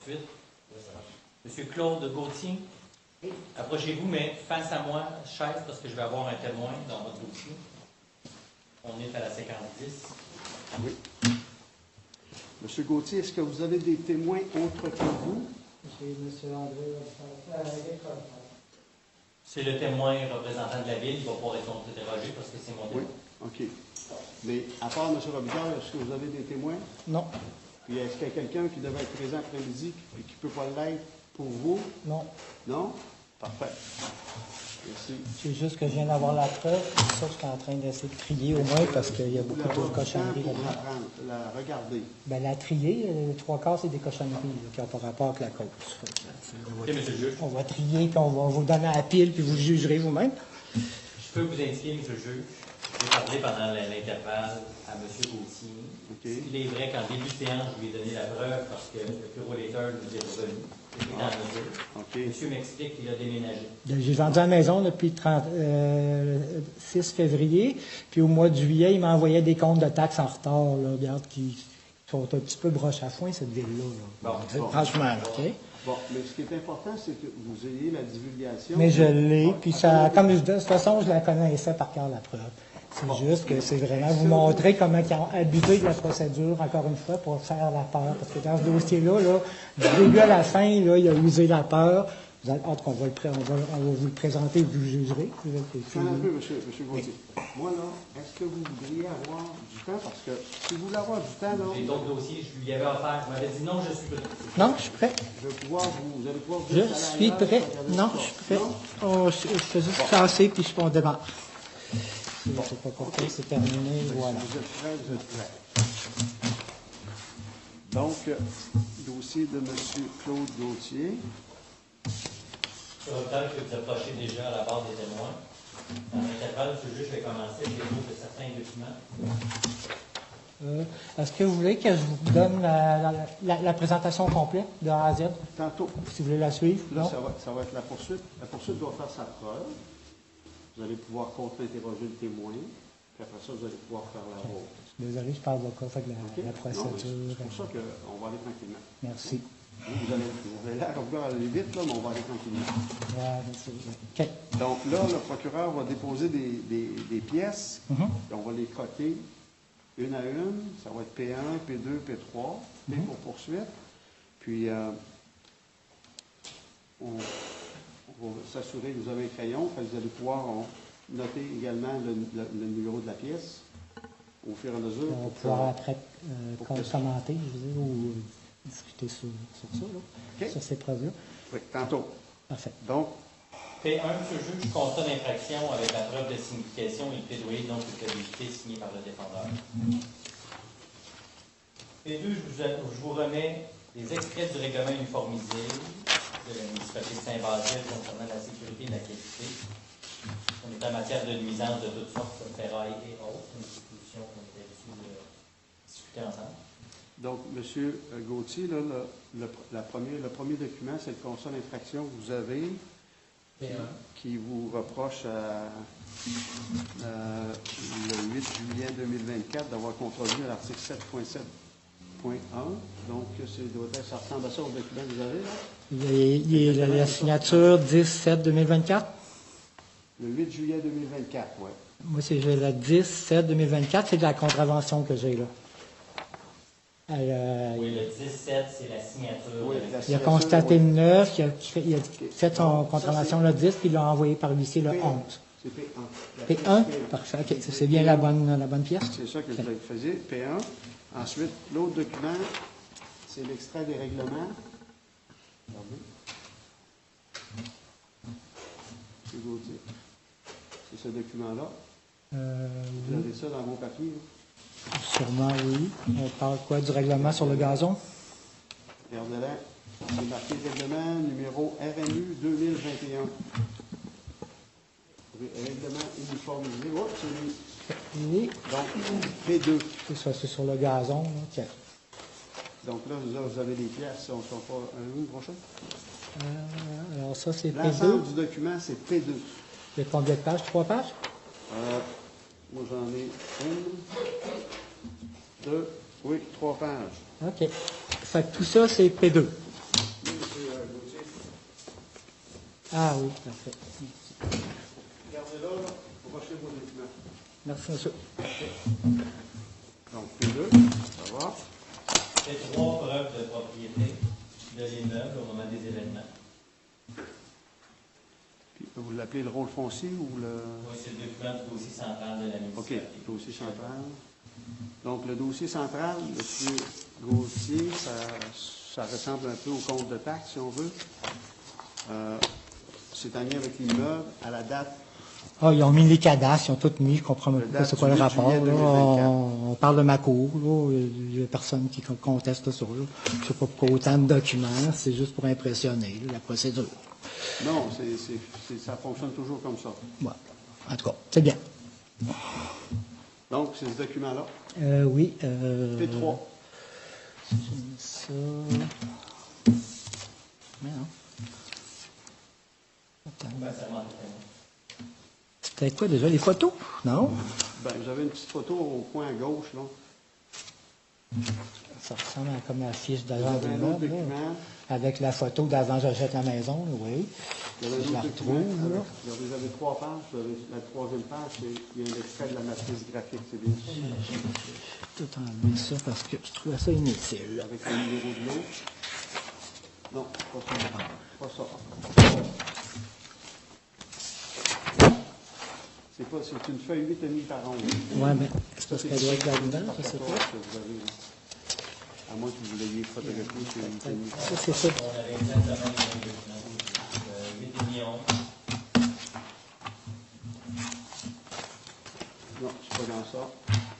poursuite. Monsieur Claude Gauthier, approchez-vous, mais face à moi, chaise, parce que je vais avoir un témoin dans votre dossier. On est à la séquence 10. Oui. Monsieur Gauthier, est-ce que vous avez des témoins autres que vous? C'est M. André. C'est le témoin représentant de la ville. Il va pouvoir être interrogé parce que c'est mon témoin. Oui, OK. Mais à part M. Robitaille, est-ce que vous avez des témoins? Non. Puis est-ce qu'il y a quelqu'un qui devait être présent après-midi et qui ne peut pas l'être pour vous? Non. Non? Parfait. Merci. C'est juste que je viens d'avoir la preuve. C'est ça que je suis en train d'essayer de trier au moins parce qu'il y a beaucoup de cochonneries là-dedans. La regarder. Ben, la trier, les 3/4, c'est des cochonneries là, qui n'ont pas rapport avec la cause. OK, monsieur le juge. On va trier, puis on va vous donner à la pile, puis vous jugerez vous-même. Je peux vous indiquer, monsieur le juge, j'ai parlé pendant l'intervalle à M. Gauthier. OK. Il est vrai qu'en début de séance, je lui ai donné la preuve parce que le bureau lecteur nous est revenu. C'était dans la mesure. OK. Monsieur m'explique qu'il a déménagé. J'ai vendu la maison depuis le 6 février, puis au mois de juillet, il m'envoyait des comptes de taxes en retard, là, regarde, qui sont un petit peu broche à foin, cette ville-là. Là. Bon. Franchement, OK? Bon, mais ce qui est important, c'est que vous ayez la divulgation. Mais je l'ai, puis ça, comme je dis, de toute façon, je la connaissais par cœur, la preuve. C'est juste que c'est vraiment vous montrer comment ils ont abusé de la procédure, encore une fois, pour faire la peur. Parce que dans ce dossier-là, là, du début à la fin, là, il a usé la peur. Vous avez hâte qu'on va, on va vous le présenter, vous jugerez. Attendez un peu, monsieur Gauthier. Moi, là, est-ce que vous voudriez avoir du temps? Parce que si vous voulez avoir du temps, là... J'ai d'autres dossiers, je lui avais offert. Il m'avait dit non, je suis prêt. Non, je suis prêt. vous allez pouvoir... Je suis prêt. Non, je suis prêt. Oh, je fais juste casser, puis on démarre. C'est pas compris, c'est terminé, voilà. Vous êtes prêt. Donc, dossier de M. Claude Gauthier. Sur le temps que vous approchez déjà à la barre des témoins. Dans l'intervalle, monsieur le juge, je vais commencer avec les mots de certains documents. Est-ce que vous voulez que je vous donne la présentation complète de A à Z? Tantôt. Si vous voulez la suivre? Là, Non? ça va être la poursuite. La poursuite doit faire sa preuve. Vous allez pouvoir contre-interroger le témoin. Puis après ça, vous allez pouvoir faire la vôtre. Désolé, je parle avocat, fait que la procédure. C'est pour ça qu'on va aller tranquillement. Merci. Vous avez l'air de vouloir aller vite, là, mais on va aller tranquillement. Ouais, OK. Donc là, le procureur va déposer des pièces. Mhm. Et on va les croquer une à une. Ça va être P1, P2, P3, P pour poursuite. Puis, on va s'assurer que vous avez un crayon. Vous allez pouvoir noter également le numéro de la pièce au fur et à mesure. On va pouvoir après commenter, je veux dire, ou discuter sur ça, là, OK. sur ces preuves-là. Oui, tantôt. Parfait. Donc, P1, monsieur le juge, constat d'infraction avec la preuve de signification et le plaidoyer non culpabilité signé par le défendeur. P2, je vous remets les extraits du règlement uniformisé de la municipalité de Saint-Basile concernant la sécurité et la qualité. On est en matière de nuisances de toutes sortes, comme ferraille et autres, une disposition qu'on était habitué de discuter ensemble. donc, M. Gauthier, là, le premier document, c'est le constat d'infraction que vous avez qui vous reproche le 8 juillet 2024 d'avoir contrevenu à l'article 7.7.1. Donc, ça ressemble à ça au document que vous avez, là? Il y a la signature 10/7/2024. Le 8 juillet 2024, oui. Moi, j'ai la 10/7/2024, c'est de la contravention que j'ai là. Oui, le 17, c'est la signature. Oui, de la- Il a constaté le 9, il a fait son contravention le 10, puis il l'a envoyé par l'huissier le 11. C'est P1. P1? Parfait. OK. C'est bien la bonne pièce? C'est ça que je vous faisais, P1. Ensuite, l'autre document, c'est l'extrait des règlements. Regardez. C'est Gauthier. C'est ce document-là. Vous avez ça dans vos papiers, là? Sûrement, oui. On parle quoi du règlement sur le gazon? Regardez-là. C'est marqué règlement numéro RNU 2021. Règlement uniformisé. Oh, c'est lui. Oui. Donc, P2. C'est ça, c'est sur le gazon. Là. Tiens. Donc là, vous avez des pièces. On ne sera pas une prochaine. Alors ça, c'est L'ensemble P2. du document, c'est P2. Il y a combien de pages? 3 pages? Moi, j'en ai 1, 2, oui, 3 pages. OK. Fait que tout ça, c'est P2. Ah oui, parfait. Regardez là, brochez vos documents. Merci, monsieur. Donc, les deux, ça va. C'est 3 preuves de propriété de l'immeuble au moment des événements. Puis, vous l'appelez le rôle foncier ou le... Oui, c'est le document du dossier central de la OK, municipalité. dossier central. Donc, le dossier central, M. Gauthier, ça ressemble un peu au compte de taxes, si on veut. C'est en lien avec l'immeuble à la date. Ah, ils ont mis les cadastres, ils ont tout mis, je comprends même Le pas date c'est quoi du le 8 rapport. juillet Là. 2024. On parle de ma cour, là. Il n'y a personne qui conteste ça. Là. Je ne sais pas pourquoi autant de documents, c'est juste pour impressionner là, la procédure. Non, ça fonctionne toujours comme ça. Bon. En tout cas, c'est bien. Donc, c'est ce document-là. Oui. P3. J'ai mis ça. Mais non. Attends. Ben, ça manque de témoin. C'était quoi déjà, les photos? Non? Ben, vous avez une petite photo au coin à gauche, là. Ça ressemble à comme la fiche Vous d'avant avez de un autre l'immeuble, là. document. Avec la photo d'avant j'achète la maison, là, oui. Vous avez Je un la autre document. retrouve, là. Vous avez 3 pages. Vous avez la 3e page, il y a un extrait de la matrice graphique, c'est bien ça. J'ai tout enlevé ça parce que je trouvais ça inutile. Avec le numéro de l'eau. Non, pas ça. Pas ça. C'est une feuille 8,5 par 11. Ouais, mais c'est parce qu'elle doit être là-dedans, je sais pas. Que vous avez, là. À moins que vous l'ayez photographié, c'est 8,5. Ça, c'est ça. On avait exactement les mêmes documents. 8 millions. Non, c'est pas dans ça.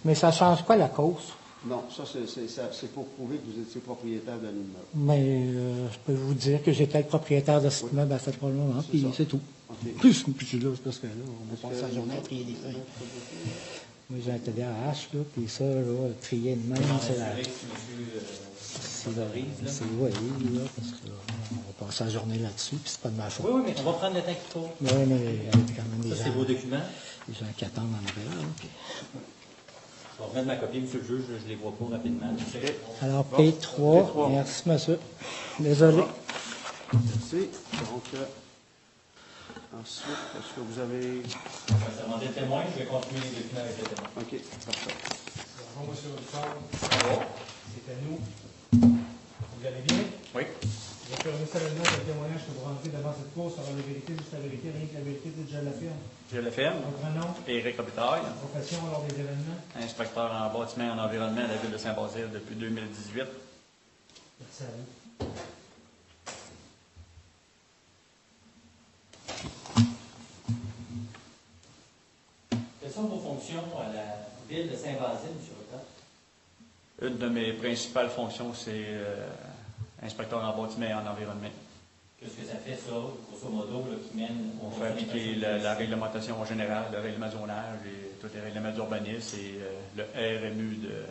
Mais ça change quoi la cause? Non, ça, c'est pour prouver que vous étiez propriétaire d'un immeuble. Mais je peux vous dire que j'étais le propriétaire de cet immeuble à ce moment, C'est puis ça. c'est tout. OK. Plus là, c'est parce que là, on Est-ce passe que- la journée à trier des feuilles. Moi, j'ai un TDAH, là, puis ça, là, trier de même, On c'est la... assuré que monsieur s'autorise, là. C'est oui, là, parce que là, on va passer la journée là-dessus, puis c'est pas de ma faute. Oui, oui, mais on va prendre le temps qu'il faut. Oui, mais il y a quand même des Ça, c'est vos gens, documents. des gens qui attendent en arrière. Là, puis- Je vais remettre ma copie, monsieur le juge, je les vois pas rapidement. Alors, Bon, P3, P3. merci, monsieur. Désolé. Merci. Donc, ensuite, est-ce que vous avez... On va demander le témoin, je vais continuer les documents avec le témoin. OK, parfait. Bonjour, monsieur Richard. C'est à nous. Vous allez bien? Oui. Je affirme solennellement que le témoignage que vous rendez devant cette cour sera la vérité, juste la vérité, rien que la vérité, dites je l'affirme. Je le ferme. Votre nom, Éric Robitaille, profession lors des événements. inspecteur en bâtiment et en environnement à la ville de Saint-Basile depuis 2018. Merci à vous. Quelles sont vos fonctions à la ville de Saint-Basile, M. Rota? Une de mes principales fonctions, c'est inspecteur en bâtiment et en environnement. Qu'est-ce que ça fait, ça, grosso modo, là, qui mène au... On fait appliquer la réglementation générale, le règlement de zonage et tous les règlements d'urbanisme et le RMU de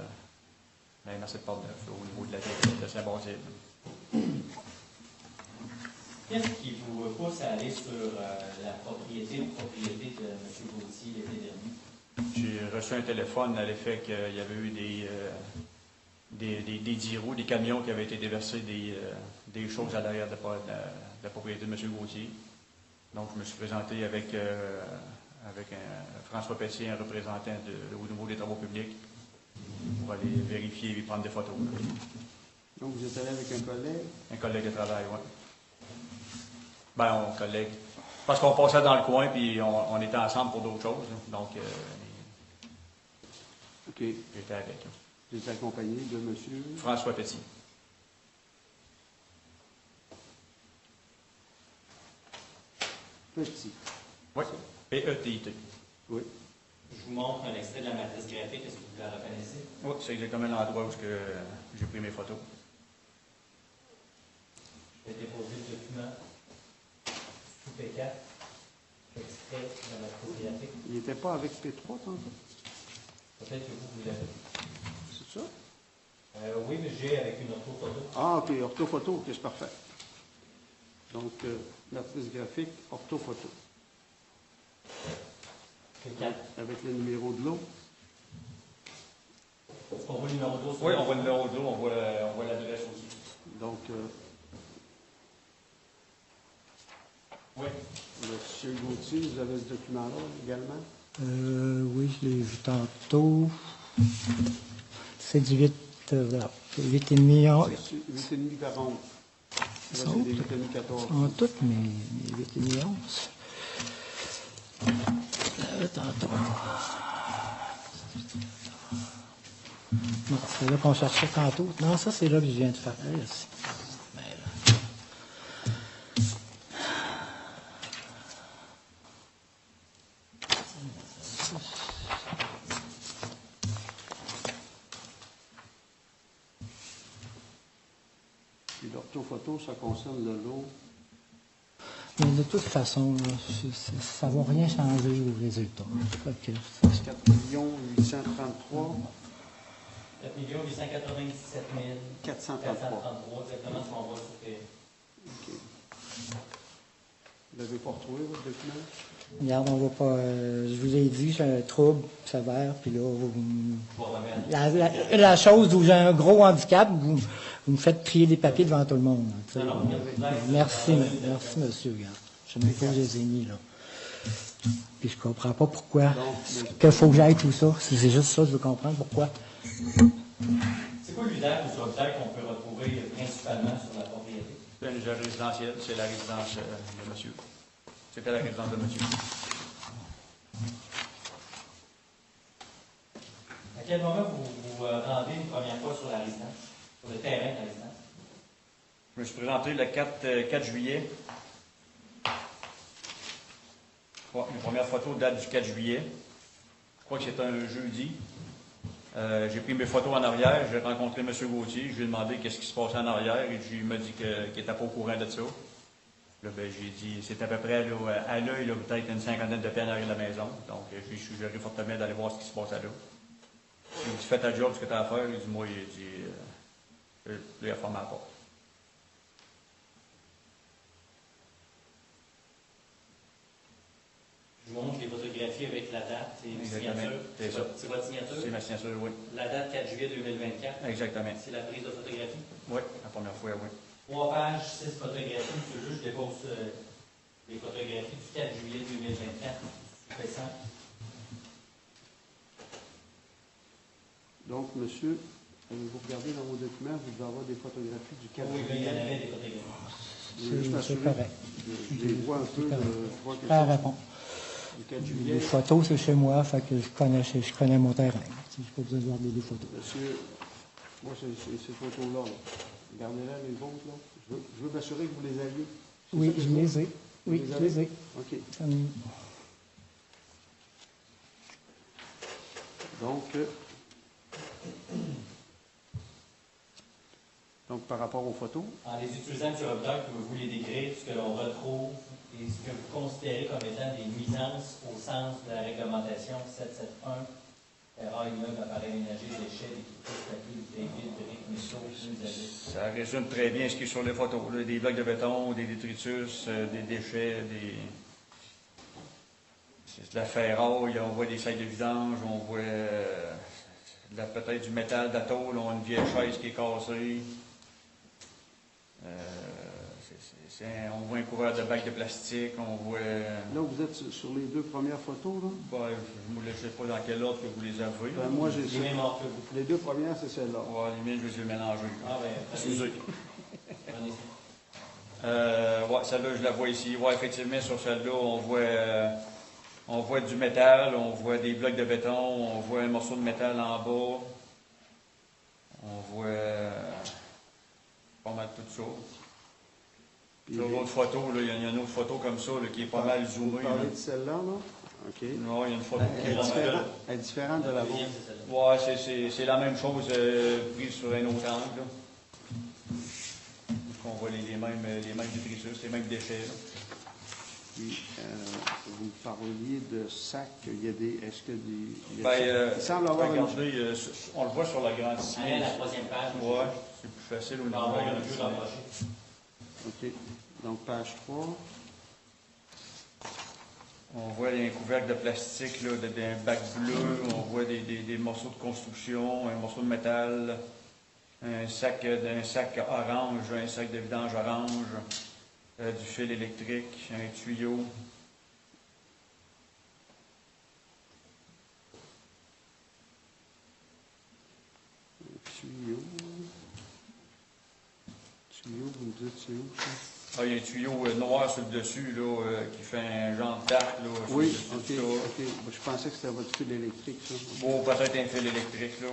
la MRC de Portneuf au niveau de la ville de Saint-Basile. Qu'est-ce qui vous pousse à aller sur la propriété ou propriété de M. Gauthier l'été dernier? J'ai reçu un téléphone à l'effet qu'il y avait eu des 10 roues, des camions qui avaient été déversés des choses à l'arrière de la propriété de M. Gauthier. Donc, je me suis présenté avec François Pelletier, un représentant au niveau des travaux publics, pour aller vérifier et prendre des photos. Donc, vous êtes allé avec un collègue? Un collègue de travail, oui. Ben, on collègue. Parce qu'on passait dans le coin, puis on était ensemble pour d'autres choses. Donc, OK. j'étais avec. Vous êtes accompagné de monsieur? François Pelletier. Petit. Oui. P-E-T-I-T. Oui. Je vous montre un extrait de la matrice graphique. Est-ce que vous la reconnaissez? Oui, c'est exactement l'endroit où j'ai pris mes photos. Je vais déposer le document sous P4. Extrait de la matrice graphique. Il n'était pas avec P3 tantôt? Peut-être que vous l'avez. C'est ça? Oui, mais j'ai avec une orthophoto. Ah, OK. Orthophoto. OK, c'est parfait. Donc, matrice graphique, orthophoto. P4. Avec le numéro de l'eau. Est-ce qu'on voit le numéro 12? Oui, on voit le numéro 2, on voit l'adresse aussi. Donc, Oui. Monsieur Gauthier, vous avez ce document-là également? Oui, je l'ai vu tantôt. C'est du 8, voilà. 8,5 millions. 8,5 par 11. Là, Ça c'est des 8,5 14. En tout, mais 8,5 11. Tantôt. Non, c'est là qu'on cherchait tantôt. Non, ça, c'est là que je viens de faire. Là, ici. Mais là. Puis l'orthophoto, ça concerne le lot. Mais de toute façon, là, ça ne va rien changer au résultat. Fait que, 4 833 4 897 433. 433, exactement ce qu'on voit sur tes... OK. Vous l'avez pas retrouvé, votre document? regarde, on va pas. Je vous ai dit, j'ai un trouble sévère, puis là, la chose où j'ai un gros handicap, vous me faites trier des papiers devant tout le monde. Tu sais. Merci, monsieur. Regarde. Je sais même pas où je les ai mis, là. Puis je comprends pas pourquoi. Qu'il faut que j'aille tout ça. C'est juste ça, je veux comprendre pourquoi. C'est quoi l'UDAC ou SOBDAC qu'on peut retrouver principalement sur la propriété? C'est une résidentielle, c'est la résidence de monsieur. C'était la résidence de monsieur. À quel moment vous rendez une première fois sur la résidence, sur le terrain de la résidence? Je me suis présenté le 4 juillet. Ouais, mes premières photos datent du 4 juillet. Je crois que c'était un jeudi. J'ai pris mes photos en arrière, j'ai rencontré M. Gauthier, je lui ai demandé qu'est-ce qui se passait en arrière et il m'a dit qu'il n'était pas au courant de ça. Là, ben, j'ai dit, c'est à peu près là, à l'œil, peut-être une cinquantaine de pieds en arrière de la maison. Donc, j'ai suggéré fortement d'aller voir ce qui se passe là. Il dit, fais ta job, ce que tu as à faire. Il dit, moi, il dit, il a fermé la porte. Je vous montre les photographies avec la date et une signature. C'est ça. C'est votre signature? C'est ma signature, oui. La date 4 juillet 2024. Exactement. C'est la prise de photographie? Oui, la première fois, oui. 3 pages, 6 photographies. Monsieur le juge, je dépose les photographies du 4 juillet 2024. Je fais ça. Donc, monsieur, vous regardez dans vos documents, vous devez avoir des photographies du 4 Oui, juillet. il y en avait des photographies. C'est correct. Je les vois un peu. Je vois que Ça répond. le 4 juillet. Les photos, c'est chez moi, fait que je connais mon terrain. Je n'ai pas besoin de regarder les photos. Monsieur, moi, c'est ces photos-là. Là. Regardez-les, les autres. Là. Je veux m'assurer que vous les aviez. Oui, je les ai. Oui, je les ai. OK. Hum. Donc, par rapport aux photos, En les utilisant sur Obdoc, vous les décrire ce que l'on retrouve et ce que vous considérez comme étant des nuisances au sens de la réglementation 771, erreur immeuble, appareil ménager, déchets, d'équipements, statuts, bouteilles, briques, métaux, usagés. Ça résume très bien ce qui est sur les photos. Là, des blocs de béton, des détritus, des déchets, c'est de la ferraille, on voit des sacs de vidange, on voit peut-être du métal d'atole, on a une vieille chaise qui est cassée. On voit un couvercle de bacs de plastique, on voit... là, vous êtes sur les deux premières photos, là? Ben, je ne sais pas dans quel ordre que vous les avez. Ben, moi, j'ai Les mêmes ordres que vous. les deux premières, c'est celles-là. Ouais, les miennes, je les ai mélangées. Ah, ben, Excusez. prenez ça. Ouais, celle-là, je la vois ici. Ouais, effectivement, sur celle-là, on voit du métal, on voit des blocs de béton, on voit un morceau de métal en bas. On voit pas mal tout ça. Sur l'autre photo, là, il y a une autre photo comme ça là, qui est pas mal zoomée. Vous parlez de celle-là, là? OK. Non, il y a une photo qui Elle est est différente de la vôtre. Deuxième, c'est celle-là. Ouais, c'est la même chose prise sur un autre angle. Là. On voit les mêmes détritus, les mêmes déchets. Là. Puis, vous parliez de sacs. Il y a des... Est-ce que des... Il semble avoir regardez, on le voit sur l'agrandissement. Allez à la troisième page. Ouais, c'est plus facile au On niveau va de avoir un jeu l'agrandissement. d'embaucher. OK. Donc, page 3. On voit un couvercle de plastique, là, d'un bac bleu, on voit des morceaux de construction, un morceau de métal, un sac orange, un sac de vidange orange. du fil électrique, un tuyau. Tuyau, vous me dites, c'est où ça? Ah, il y a un tuyau noir sur le dessus là, qui fait un genre d'arc. Oui, ok. Ben, je pensais que c'était votre fil électrique, ça. Bon, peut-être un fil électrique. Là,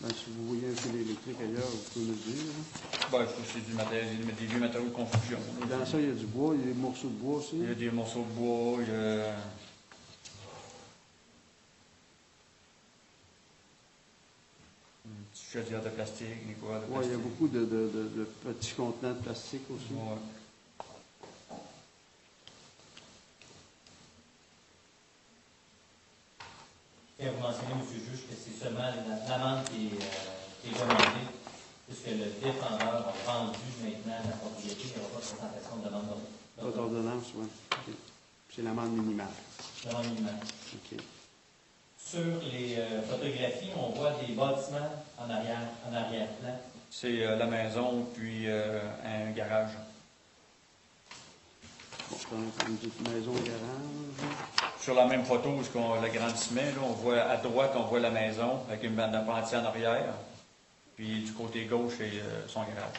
Ben, si vous voyez un fil électrique ailleurs, vous pouvez me le dire. Là. Ben, je trouve que c'est des vieux matériaux de construction. Là. Dans ça, il y a du bois, il y a des morceaux de bois aussi. Il y a des morceaux de bois, il y a... une petite chaudière de plastique, des couverts de Oui, plastique. il y a beaucoup de petits contenants de plastique aussi. Ouais. Et vous mentionnez, M. le juge, que c'est seulement l'amende qui est demandée, puisque le défendeur a vendu maintenant la propriété, il n'y aura pas de présentation de demande Pas d'ordonnance, oui. Okay. C'est l'amende minimale. Demande minimale. OK. Sur les photographies, on voit des bâtiments en arrière-plan. C'est la maison, puis un garage. Bon, une petite maison, garage. Sur la même photo, où l'agrandissement, là, on voit à droite, on voit la maison avec une bande d'appentis en arrière. Puis du côté gauche, c'est son garage.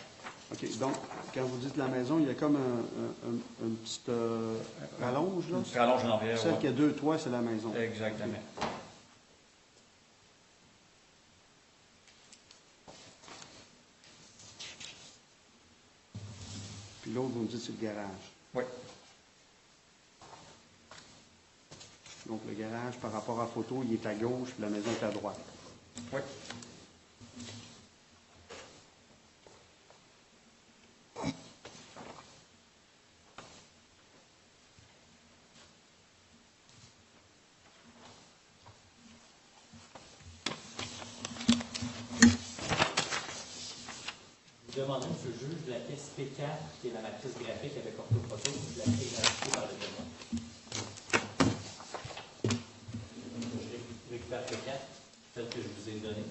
OK. Donc, quand vous dites la maison, il y a comme une petite rallonge, là? Une petite rallonge en arrière, Celle ouais. qui a 2 toits, c'est la maison. Exactement. Okay. Puis l'autre, vous me dites, c'est le garage. Oui. Donc, le garage, par rapport à la photo, il est à gauche, puis la maison est à droite. Oui. Vous demandez, M. le juge, de la pièce P4, qui est la matrice graphique avec orthophoto, de la pièce ajoutée par le témoin. Je récupère P4, celle que je vous ai donnée.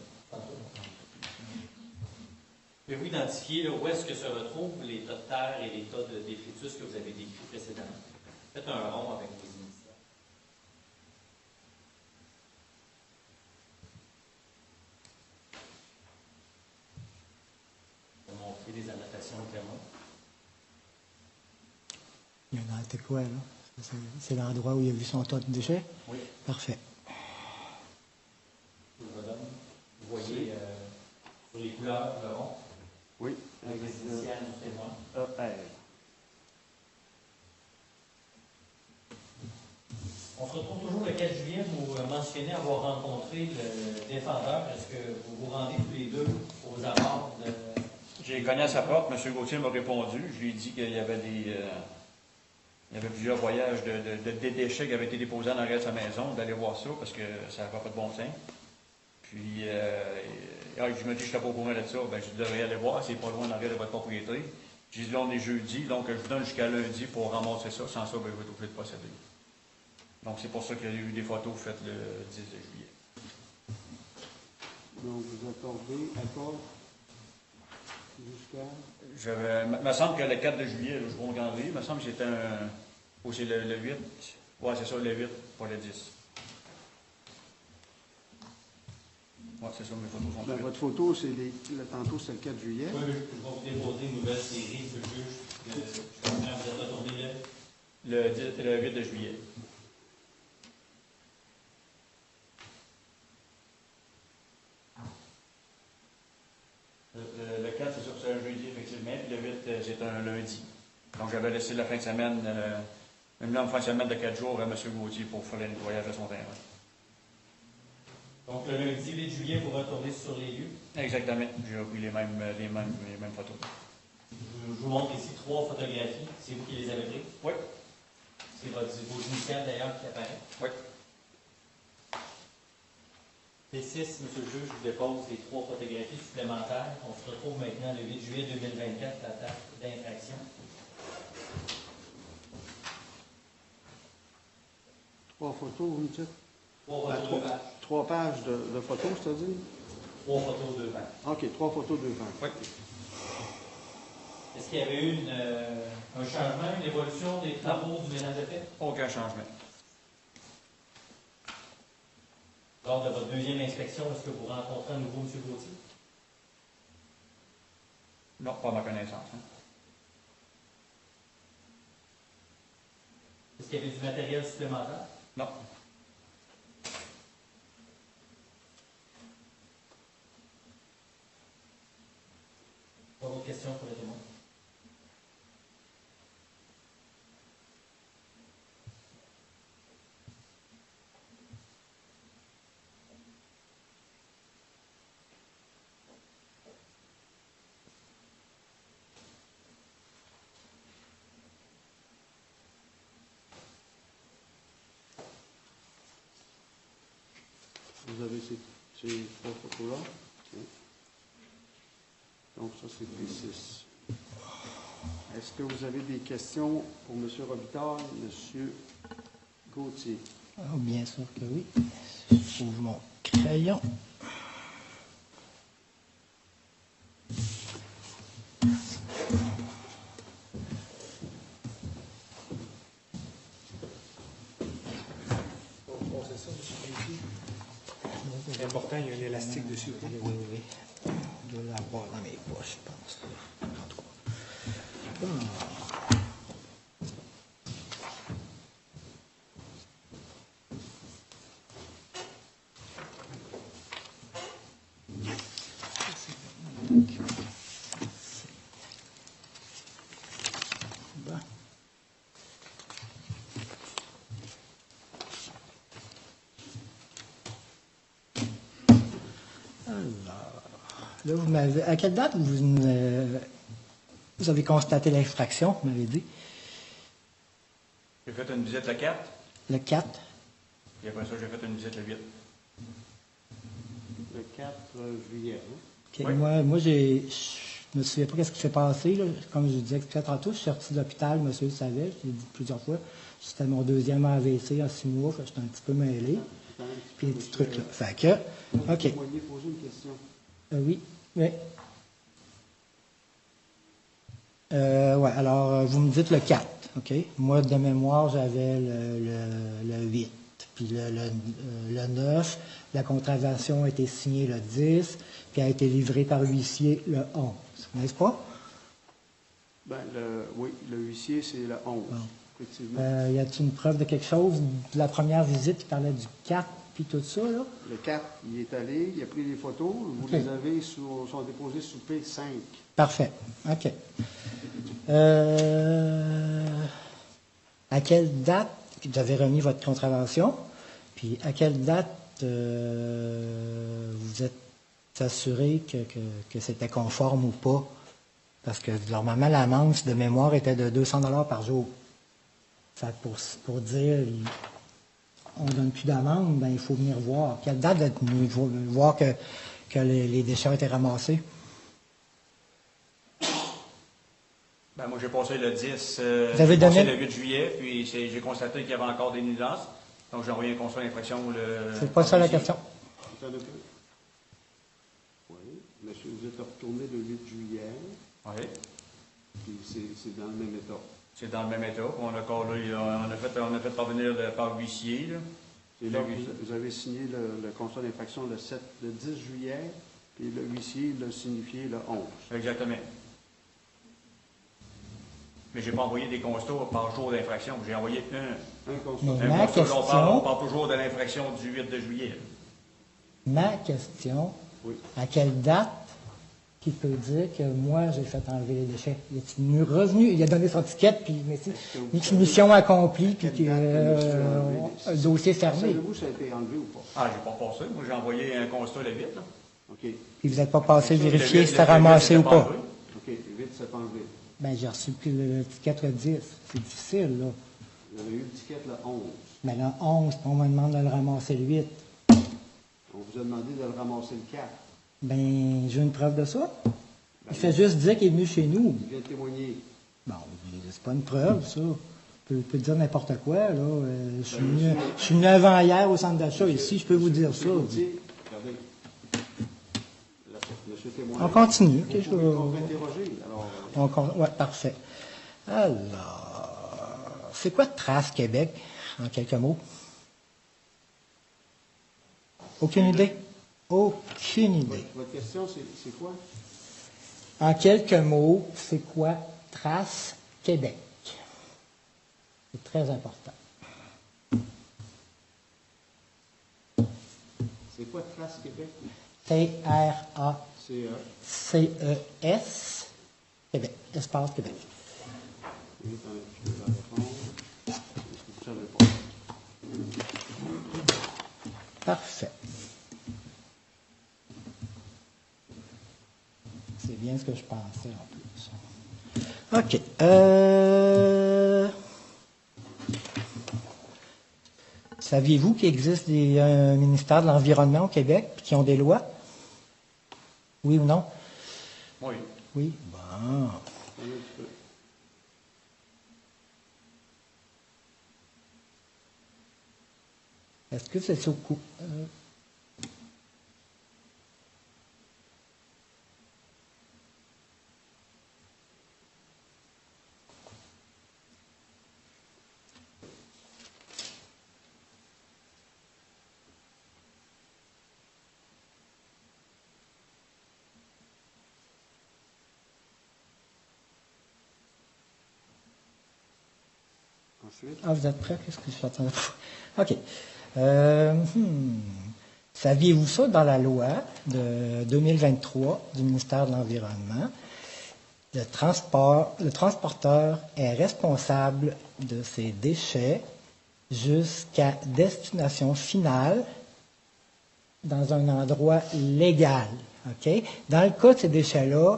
Pouvez-vous identifier là, où est-ce que se retrouvent les tas de terre et les tas de détritus que vous avez décrits précédemment? Faites un rond avec vos initiales. Je vais montrer des annotations au témoin. Il y en a, c'était quoi, là? C'est l'endroit où il a vu son tas de déchets? Oui. Parfait. Je vous redonne. Vous voyez sur les couleurs le rond, Oui. avec les initiales du témoin. ER. On se retrouve toujours le 4 juillet. Vous mentionnez avoir rencontré le défendeur. Est-ce que vous vous rendez tous les deux aux abords de... J'ai cogné à sa porte, M. Gauthier m'a répondu. Je lui ai dit qu'il y avait il y avait plusieurs voyages de déchets qui avaient été déposés en arrière de sa maison, d'aller voir ça, parce que ça n'avait pas de bon sens. Puis, je me dis que je n'étais pas au courant de ça. Ben, je devrais aller voir, c'est pas loin en arrière de votre propriété. J'ai dit, là, on est jeudi, donc je vous donne jusqu'à lundi pour ramasser ça. Sans ça, ben, je vais être obligé de procéder. Donc, c'est pour ça qu'il y a eu des photos faites le 10 juillet. Donc, vous accordez accord jusqu'à... Il me semble que le 4 juillet, là, je vais regarder, il me semble que c'était un... Ou c'est le 8. Oui, c'est ça, le 8, pas le 10. Oui, c'est ça, mes photos sont Ben, faites. votre photo, c'est tantôt, c'est le 4 juillet. Oui, je vais vous déposer une nouvelle série, M. le juge. Quand vous êtes retourné là. Le 8 de juillet. Le 4, c'est sûr que c'est un jeudi, effectivement, puis le 8, c'est un lundi. Donc, j'avais laissé la fin de semaine, même là, en fin de semaine de 4 jours, à M. Gauthier pour faire le nettoyage de son terrain. Donc, le lundi 8 juillet, vous retournez sur les lieux. Exactement. J'ai repris les mêmes photos. Je vous montre ici 3 photographies. C'est vous qui les avez prises. Oui. C'est vos initiales d'ailleurs qui apparaissent. Oui. P6, M. le juge, je vous dépose les 3 photographies supplémentaires. On se retrouve maintenant le 8 juillet 2024, la date d'infraction. 3 photos, vous me dites? 3 photos, 2 pages. 3 pages de photos, c'est-à-dire? 3 photos, 2 pages. OK, 3 photos, 2 pages. Oui. Est-ce qu'il y avait eu un changement, une évolution des travaux du ménage de fait? Aucun changement. Lors de votre deuxième inspection, est-ce que vous rencontrez à nouveau M. Gauthier? Non, pas à ma connaissance. Hein. Est-ce qu'il y avait du matériel supplémentaire? Non. Pas d'autres questions pour le témoin? Vous avez ces trois photos-là. Okay. Donc, ça, c'est P6. Est-ce que vous avez des questions pour M. Robitaille, M. Gauthier? Oh, bien sûr que oui. Je trouve mon crayon. C'est important, il y a un élastique dessus. Oui, oui, oui. Je dois l'avoir dans mes poches, je pense. En tout cas. Bon. Là, vous m'avez. À quelle date vous avez constaté l'infraction, vous m'avez dit? J'ai fait une visite le 4, Le 4. et après ça, j'ai fait une visite le 8. Le 4 juillet. Hein? OK. Oui. Moi je me souviens pas ce qui s'est passé. Là. Comme je disais tantôt, je suis sorti de l'hôpital, monsieur le savait, je l'ai dit plusieurs fois. C'était mon deuxième AVC en 6 mois, j'étais un petit peu mêlé. Puis des petits trucs là. Fait que, OK. Vous pourriez poser une question. Oui, oui. Ouais, alors, vous me dites le 4, OK? Moi, de mémoire, j'avais le 8. Puis le 9, la contravention a été signée le 10, puis a été livrée par l'huissier le 11, n'est-ce pas? Ben, oui, le huissier, c'est le 11, effectivement. Y a-t-il une preuve de quelque chose de la première visite qui parlait du 4, puis tout ça, là? Le 4, il est allé, il a pris les photos, vous OK. les avez sont déposées sous P5. Parfait. OK. À quelle date vous avez remis votre contravention? Puis à quelle date vous êtes assuré que c'était conforme ou pas? Parce que normalement, l'amende de mémoire était de 200 $ par jour. Fait que pour dire on ne donne plus d'amende, ben, il faut venir voir. Quelle date d'être venu voir que les déchets ont été ramassés? Ben, moi, j'ai passé le 10, Vous avez j'ai passé donné- le 8 juillet, puis j'ai constaté qu'il y avait encore des nuisances. Donc, j'ai envoyé un constat d'infraction. C'est pas ça la question. Attendez un peu. Oui, monsieur, vous êtes retourné le 8 juillet, Oui, puis c'est dans le même état. c'est dans le même état. On a fait parvenir par l'huissier. là. Et là, vous avez signé le constat d'infraction le 10 juillet, puis le huissier l'a signifié le 11. Exactement. Mais je n'ai pas envoyé des constats par jour d'infraction. J'ai envoyé un. Un constat. Mais Un ma constat, on question, parle toujours de l'infraction du 8 de juillet. ma question, Oui. à quelle date qui peut dire que moi, j'ai fait enlever les déchets? Il est revenu, il a donné son ticket, puis mission accomplie, puis que le dossier fermé. Savez-vous si ça a été enlevé ou pas? Ah, j'ai pas passé. Moi, j'ai envoyé un constat le 8. Là. OK. Puis vous n'êtes pas passé Le vérifier 8, si c'était le 8, ramassé c'était ou pas? enlevé. OK, vite, c'est enlevé. Ben, j'ai reçu le ticket le 10. C'est difficile, là. Vous avez eu le ticket le 11. Mais le 11, on me demande de le ramasser le 8. On vous a demandé de le ramasser le 4. Ben, j'ai une preuve de ça. Il fait juste dire qu'il est venu chez nous. Il vient de témoigner. Bon, c'est pas une preuve, ça. On peut dire n'importe quoi, là. Je suis venu avant-hier au centre d'achat ici, je peux vous dire ça. Monsieur Gauthier, regardez. M. monsieur témoin. On continue. OK, je Vous vais- pouvez interroger. Alors, Ouais, parfait. Alors, c'est quoi Trace Québec, en quelques mots? Aucune idée? Aucune idée. votre question, c'est quoi? En quelques mots, c'est quoi Trace Québec? C'est très important. C'est quoi Trace Québec? T-R-A-C-E-S, Québec, espace Québec. Oui, attendez, je peux la répondre. Est-ce que ça répond? Parfait. C'est bien ce que je pensais en plus. OK. Saviez-vous qu'il existe des ministères de l'Environnement au Québec qui ont des lois? Oui ou non? Oui. Oui. Bon. Attendez un petit peu. Est-ce que c'est au coup? Ensuite, Ah, vous êtes prêts? Qu'est-ce que j'attendais? OK. Saviez-vous ça dans la loi de 2023 du ministère de l'Environnement? Le transporteur est responsable de ses déchets jusqu'à destination finale dans un endroit légal. OK? Dans le cas de ces déchets-là,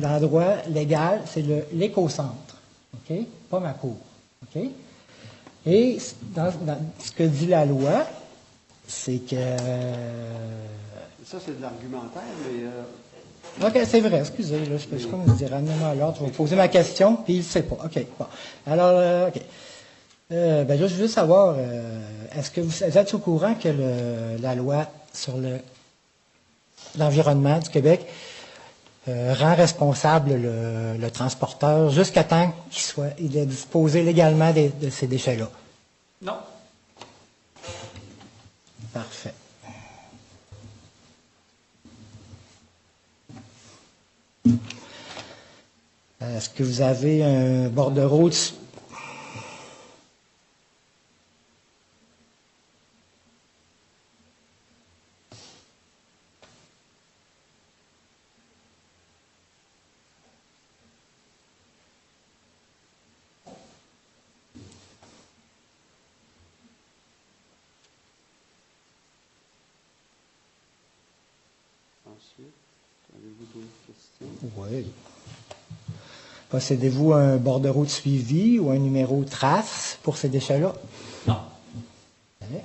l'endroit légal, c'est l'écocentre. OK? Pas ma cour. OK? Et dans ce que dit la loi, c'est que... ça, c'est de l'argumentaire, mais OK, c'est vrai, excusez, là, je suis comme je dis, ramenez-moi à l'ordre, je vais vous poser ma question, puis il ne sait pas. OK, bon. Alors, OK. Ben là, je veux savoir, est-ce que vous êtes au courant que la loi sur l'environnement du Québec rend responsable le transporteur jusqu'à temps qu'il ait disposé légalement de ces déchets-là? Non. Parfait. Est-ce que vous avez un bordereau de... ensuite, avez-vous d'autres questions? Oui. Possédez-vous un bordereau de suivi ou un numéro trace pour ces déchets-là? Non. Ouais.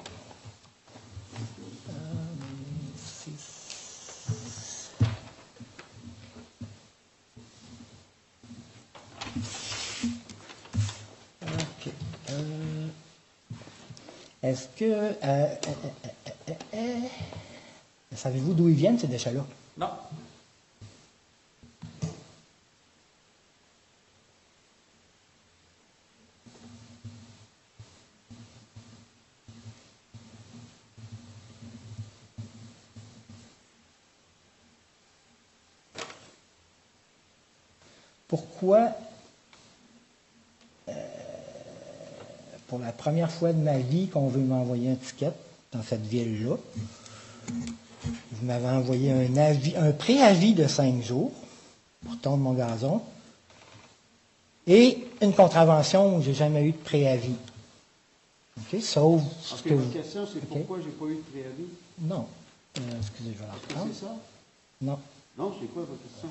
OK. Est-ce que... savez-vous d'où ils viennent, ces déchets-là? Non. Pourquoi, pour la première fois de ma vie qu'on veut m'envoyer un ticket dans cette ville-là, vous m'avez envoyé un préavis de 5 jours pour tondre mon gazon et une contravention où j'ai jamais eu de préavis. OK? Sauf ce OK, que votre vous... question, c'est OK. pourquoi j'ai pas eu de préavis? Non. Excusez, je vais la reprendre. C'est ça? Non. Non, c'est quoi votre question?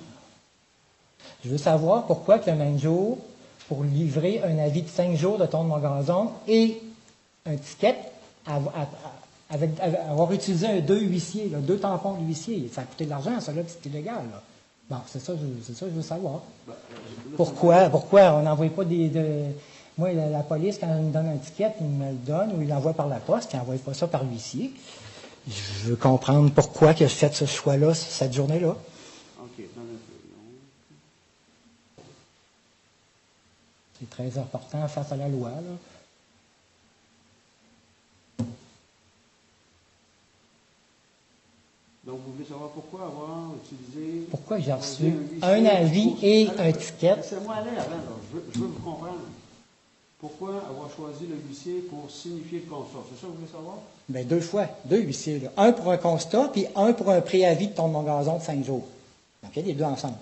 Je veux savoir pourquoi que le même jour, pour livrer un avis de 5 jours de tondre mon gazon et un ticket, avoir utilisé 2 huissiers, 2 tampons de huissier, ça a coûté de l'argent, ça là, puis c'est illégal. Là. Bon, c'est ça que je veux savoir. Pourquoi on n'envoie pas moi, la police, quand elle me donne un ticket, il me le donne, ou il l'envoie par la poste, il n'envoie pas ça par l'huissier. Je veux comprendre pourquoi que je fais ce choix-là, cette journée-là. OK, dans un peu, non. C'est très important face à la loi, là. Donc, vous voulez savoir pourquoi avoir utilisé... Pourquoi j'ai reçu huissier un avis pour- et Allez, un ticket? Laissez-moi aller avant, là. Je veux vous comprendre. Pourquoi avoir choisi le huissier pour signifier le constat? C'est ça que vous voulez savoir? Bien, 2 fois, 2 huissiers, là. Un pour un constat, puis un pour un préavis de ton mon gazon de 5 jours. Donc, il y a les deux ensemble.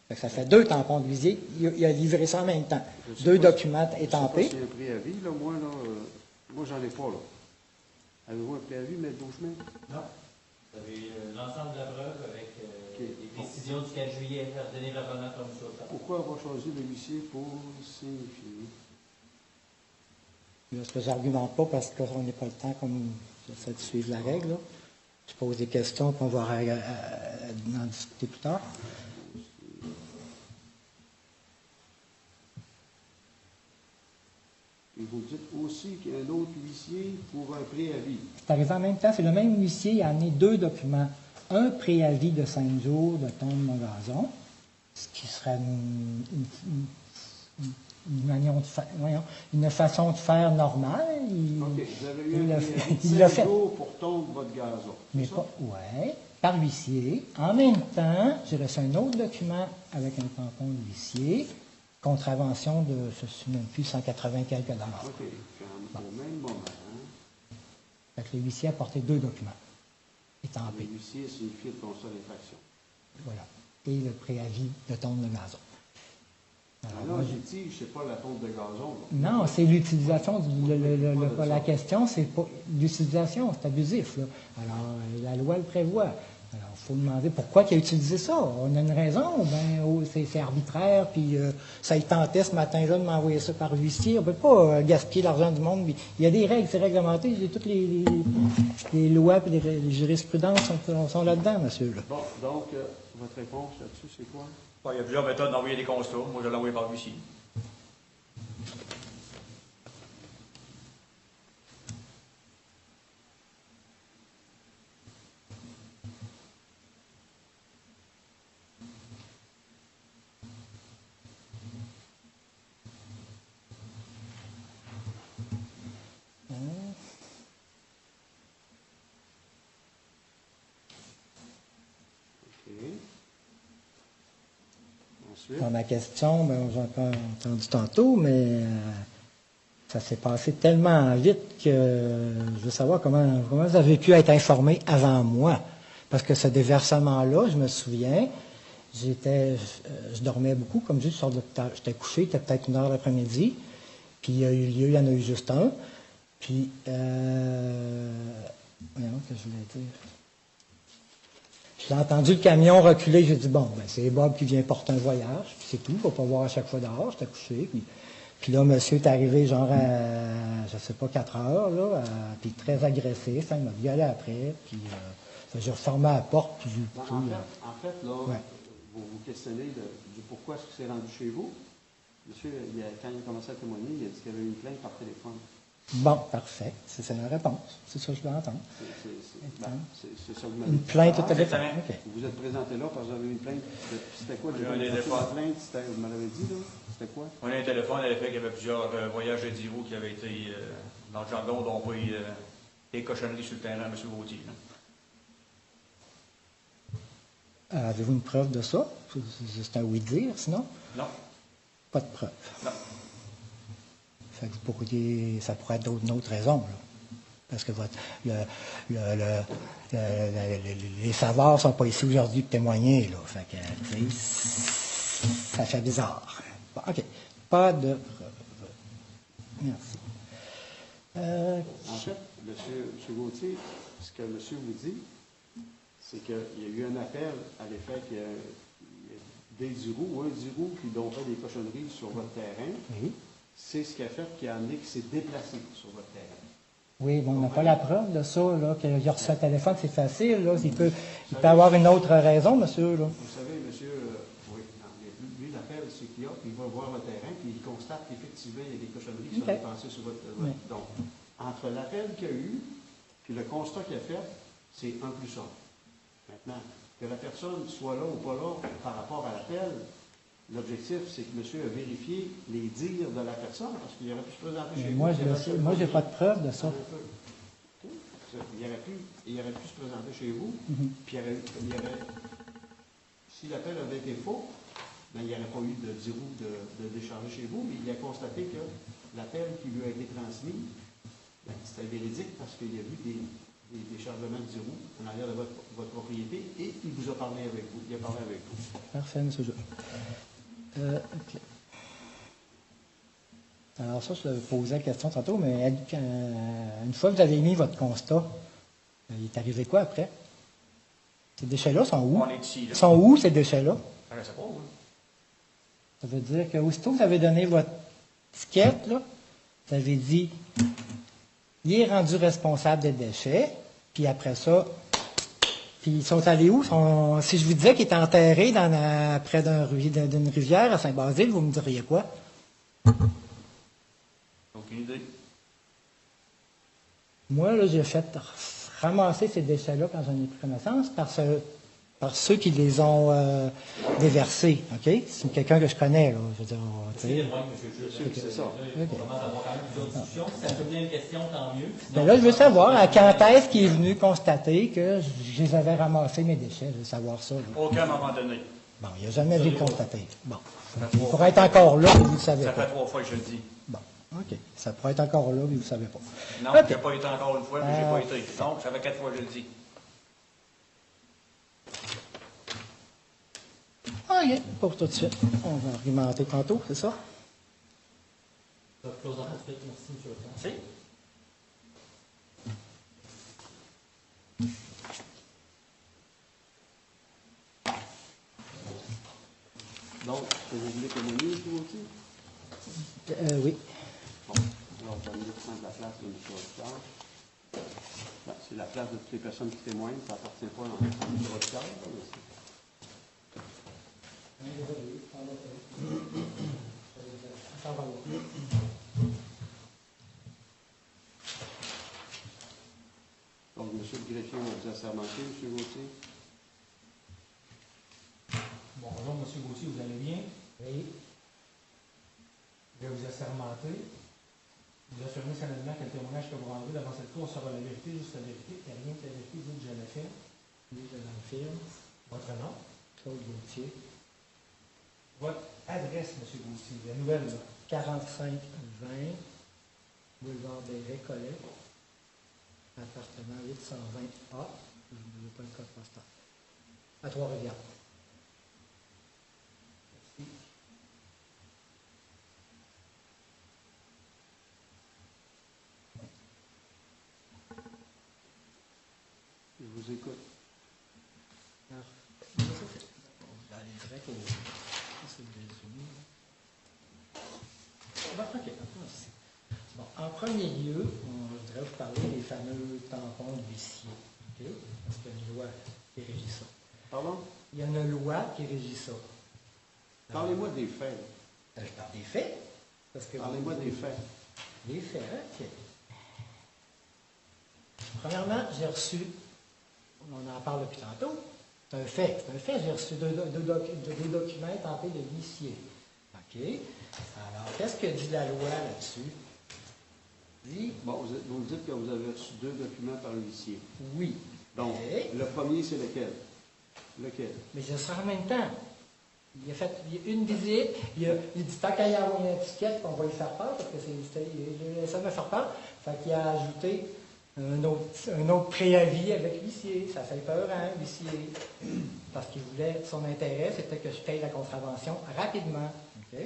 Fait que ça fait 2 tampons de huissier. Il a livré ça en même temps. Je sais 2 pas documents étampés. Je sais pas si un préavis, là. Moi, j'en ai pas, là. Avez-vous un préavis, M. Beauchemin? Non. Vous avez l'ensemble de la preuve avec OK. les décisions du 4 juillet ordonnées verbalement comme ça. Pourquoi avoir choisi le huissier pour signifier? Là, ce que j'argumente pas parce qu'on n'est pas le temps comme j'essaie de suivre la règle, là. Je pose des questions, puis on va en discuter plus tard. Et vous dites aussi qu'il y a un autre huissier pour un préavis. C'est arrivé en même temps, c'est le même huissier, il a amené 2 documents. Un préavis de 5 jours de ton de mon gazon, ce qui serait une façon de faire normale. OK, vous avez eu il un a préavis fait- de il l'a 5 fait. jours pour tondre votre gazon. Mais C'est ça? pas, ouais, par l'huissier. En même temps, j'ai reçu un autre document avec un tampon de l'huissier, contravention de, je ne sais même plus, 180 quelques dollars. OK, quand au même moment, Fait que le huissier a porté 2 documents le étampés. huissier signifie le constat d'infraction. Voilà. Et le préavis de tonne de gazon. Alors, Alors, moi, litige, c'est pas la tonte de gazon. Là. non, c'est l'utilisation. La question, c'est pas l'utilisation, c'est abusif. Là. Alors, la loi le prévoit. Alors, il faut demander pourquoi il a utilisé ça. On a une raison, ben, c'est arbitraire, puis ça y tentait ce matin-là de m'envoyer ça par l'huissier. On ne peut pas gaspiller l'argent du monde. Il y a des règles, c'est réglementé. Toutes les lois et les jurisprudences sont là-dedans, monsieur. Là. Bon, donc, votre réponse là-dessus, c'est quoi? Bon, il y a plusieurs méthodes d'envoyer des constats. Moi, je l'ai envoyé par l'huissier. OK. Ensuite, Dans ma question, ben, j'ai pas entendu tantôt, mais ça s'est passé tellement vite que je veux savoir comment vous avez pu être informé avant moi. Parce que ce déversement-là, je me souviens, je dormais beaucoup, comme je dis, j'étais couché, il était peut-être 1h l'après-midi, puis il y a eu lieu, il y en a eu juste un. Puis, voyons, que je voulais dire. J'ai entendu le camion reculer, j'ai dit, bon, ben, c'est Bob qui vient porter un voyage, puis c'est tout, il ne faut pas voir à chaque fois dehors, j'étais couché. Puis là, monsieur est arrivé genre à, je sais pas, 4 heures, là, puis très agressif, il m'a violé après, puis j'ai refermé la porte, puis en fait, là, Ouais. vous vous questionnez du pourquoi est-ce que c'est rendu chez vous. Monsieur, quand il a commencé à témoigner, il a dit qu'il y avait eu une plainte par téléphone. bon, parfait, c'est ça la réponse, c'est ça que je veux entendre. C'est ça que vous m'avez Une dit. plainte au Ah, téléphone, exactement. OK. Vous vous êtes présenté là parce que vous avez eu une plainte. C'était quoi J'ai déjà? un des La défauts. plainte, vous m'avez dit, là? C'était quoi? On a un téléphone à l'effet qu'il y avait plusieurs voyages de Diro qui avaient été, dans le jargon, dont pas des cochonneries sur le terrain, M. Gauthier. là. Avez-vous une preuve de ça? C'est un oui-dire, sinon? Non, Pas de preuve. non. Fait que ça pourrait être une autre raison, là. Parce que les savoirs ne sont pas ici aujourd'hui pour témoigner, là. Fait que, tu sais, ça fait bizarre. Bon, OK. Pas de preuve. Merci. En fait, M. Gauthier, ce que monsieur vous dit, c'est qu'il y a eu un appel à l'effet qu'il y a des Dirous ou un Dirou qui ont fait des cochonneries sur votre terrain. Oui. C'est ce qui a fait qu'il a amené qu'il s'est déplacé sur votre terrain. Oui, mais on n'a pas la preuve de ça, là, qu'il a reçu un téléphone, c'est facile, là. Il peut avoir une autre raison, monsieur, là. Vous savez, monsieur, oui, non, mais lui, l'appel, c'est qu'il va voir le terrain, puis il constate qu'effectivement, il y a des cochonneries qui sont OK. dépensées sur votre Oui. Donc, entre l'appel qu'il y a eu, puis le constat qu'il a fait, c'est 1 plus 1. Maintenant, que la personne soit là ou pas là par rapport à l'appel, l'objectif, c'est que monsieur a vérifié les dires de la personne, parce qu'il aurait pu se présenter chez vous. Moi, je n'ai pas de preuve de ça. Il aurait pu se présenter chez vous, puis si l'appel avait été faux, ben, il n'y aurait pas eu de 10 roues de décharger chez vous, mais il a constaté que l'appel qui lui a été transmis, ben, c'était véridique parce qu'il y a eu des déchargements de 10 roues en arrière de votre propriété et il vous a parlé avec vous. Il a parlé avec vous. Parfait, M. Joux. OK. Alors ça, je l'avais posé la question tantôt, mais une fois que vous avez mis votre constat, il est arrivé quoi après? Ces déchets-là sont où? On est ici, là. Sont où ces déchets-là? Je ne sais pas, oui. Ça veut dire que aussitôt que vous avez donné votre étiquette, là, vous avez dit, il est rendu responsable des déchets, puis après ça, puis ils sont allés où? Si je vous disais qu'il était enterré près d'une rivière à Saint-Basile, vous me diriez quoi? Aucune idée. Moi, là, j'ai fait ramasser ces déchets-là quand j'en ai pris connaissance par ceux qui les ont déversés. OK? C'est quelqu'un que je connais, là. Je veux dire, tu sais. C'est ça. Il faut vraiment avoir quand même plusieurs discussions. Si ça devient une question, tant mieux. Ben là, je veux savoir à quand est-ce qu'il est venu constater que je les avais ramassés, mes déchets. Je veux savoir ça. Là. Aucun moment donné. Bon, il n'a jamais vu le constater. Bon. Ça fait Il trois pourrait être encore là, mais vous ne le savez Ça pas. fait 3 fois que je le dis. Bon, OK. Ça pourrait être encore là, mais vous ne le savez pas. Non, OK. je n'ai pas été encore une fois, mais je n'ai pas été. Donc, ça fait 4 fois que je le dis. OK, pour tout de suite. On va argumenter tantôt, c'est ça? Ça close en poursuite. Merci, M. Autant. Si? Donc, est-ce que vous voulez témoigner, vous aussi? Oui. Bon, alors, on va venir prendre la place de M. Rocard. Ben, c'est la place de toutes les personnes qui témoignent, ça n'appartient pas à M. Rocard, mais c'est... Donc, M. le greffier, on vous a sermenté, M. Gauthier. Bonjour, M. Gauthier, vous allez bien? Oui. Je vais vous assermenter. Vous affirmez solennellement que le témoignage que vous rendrez devant cette cour sera la vérité, juste la vérité, et rien que la vérité, vous que je l'ai fait. Oui, je l'affirme. Votre nom? Claude Gauthier. Votre adresse, M. Gauthier, la nouvelle, là. 45-20, boulevard des Récollets, appartement 820A, je ne veux pas le code postal, à Trois-Rivières. Merci. Je vous écoute. Alors, on va aller direct au c'est le résumé. Bon, OK. Bon, en premier lieu, je voudrais vous parler des fameux tampons d'huissier. OK? Parce qu'il y a une loi qui régit ça. Pardon? Il y a une loi qui régit ça. Parlez-moi des faits. Je parle des faits. Parce que Parlez-moi des faits. Des faits, OK. Premièrement, j'ai reçu, on en parle depuis tantôt, c'est un fait, j'ai reçu des documents étampés de l'huissier. OK? Alors, qu'est-ce que dit la loi là-dessus? Dit, Bon, vous dites que vous avez reçu 2 documents par l'huissier. oui. Donc, Mais, le premier, c'est lequel? Lequel? mais je serai en même temps. Il a fait une visite, il dit tant qu'à y avoir une étiquette, on va y faire part, parce que ça me faire part. Fait qu'il a ajouté un autre préavis avec l'huissier. Ça fait peur, hein, l'huissier. Parce qu'il voulait, son intérêt, c'était que je paye la contravention rapidement. OK?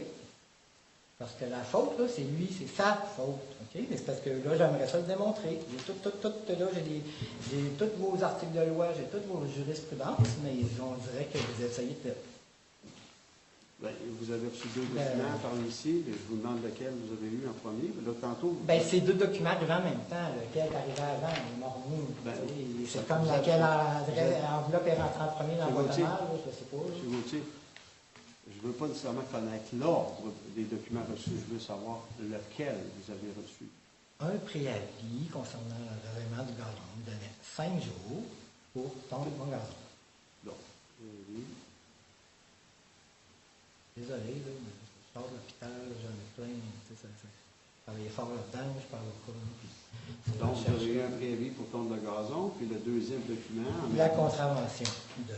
Parce que la faute, là, c'est lui, c'est sa faute. OK? Mais c'est parce que là, j'aimerais ça le démontrer. J'ai là, j'ai tous vos articles de loi, j'ai toutes vos jurisprudences, mais on dirait que vous essayez de... Bien, vous avez reçu 2 documents par l'huissier, mais je vous demande lequel vous avez eu en premier. Là, tantôt... Bien, ces 2 documents arrivaient en même temps. Lequel arrivait avant, les mornings. Ben, c'est comme laquelle enveloppe est rentrée en premier dans M. votre Gauthier. mail, je ne sais pas. M. Gauthier, je ne veux pas nécessairement connaître l'ordre des documents reçus, je veux savoir lequel vous avez reçu. Un préavis concernant le règlement du gazon me donnait 5 jours. pour ton gazon. Donc, oui. Désolé, là, mais je sors de l'hôpital, j'en ai plein, tu sais, ça travaillait fort là-dedans, je parle pas. Puis, Donc, vous avez eu un préavis pour tondre le gazon, puis le deuxième document. La contravention.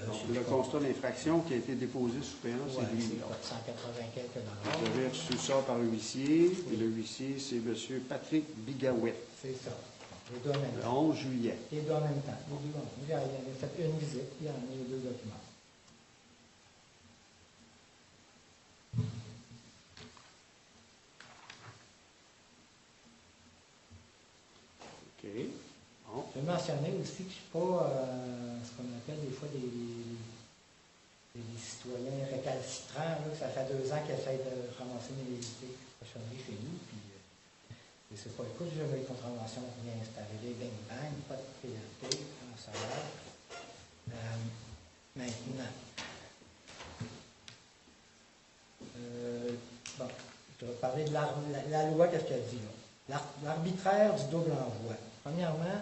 Donc, le constat d'infraction qui a été déposé sous paiement, c'est lui. C'est 180 quelques Vous dollars. avez reçu ça par le huissier, et le huissier, c'est M. Patrick Bigawet, C'est ça. Les deux en même le temps. 11 juillet. Les deux en même temps. Les deux en même temps. Il a fait une visite, il a amené les deux documents. OK. Bon. Je vais mentionner aussi que je ne suis pas ce qu'on appelle des fois des citoyens récalcitrants. Là, ça fait 2 ans qu'ils essayent de ramasser mes cochonneries chez nous. Puis, c'est pas le cas. J'avais une contravention bien installée, bang bang, pas de pénalité, en salaire. Maintenant, bon, je vais parler de la loi, qu'est-ce qu'elle dit là? L'arbitraire du double envoi. Premièrement,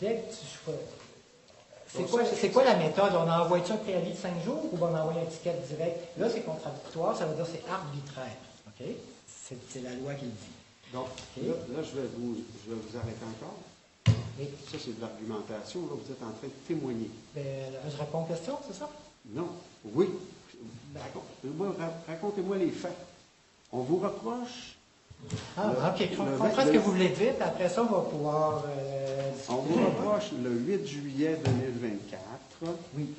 dès que tu choisis. C'est quoi la méthode? On envoie-tu un préavis de 5 jours ou on envoie un ticket direct? Là, c'est contradictoire, ça veut dire que c'est arbitraire. OK? C'est la loi qui le dit. Donc, OK. là, je vais vous arrêter encore. Et, Ça, c'est de l'argumentation. Là, vous êtes en train de témoigner. ben, je réponds aux questions, c'est ça? Non. Oui. Racontez-moi les faits. On vous reproche. OK. Je comprends ce que vous voulez dire, puis après ça, on va pouvoir On discuter. vous reproche le 8 juillet 2024, Oui.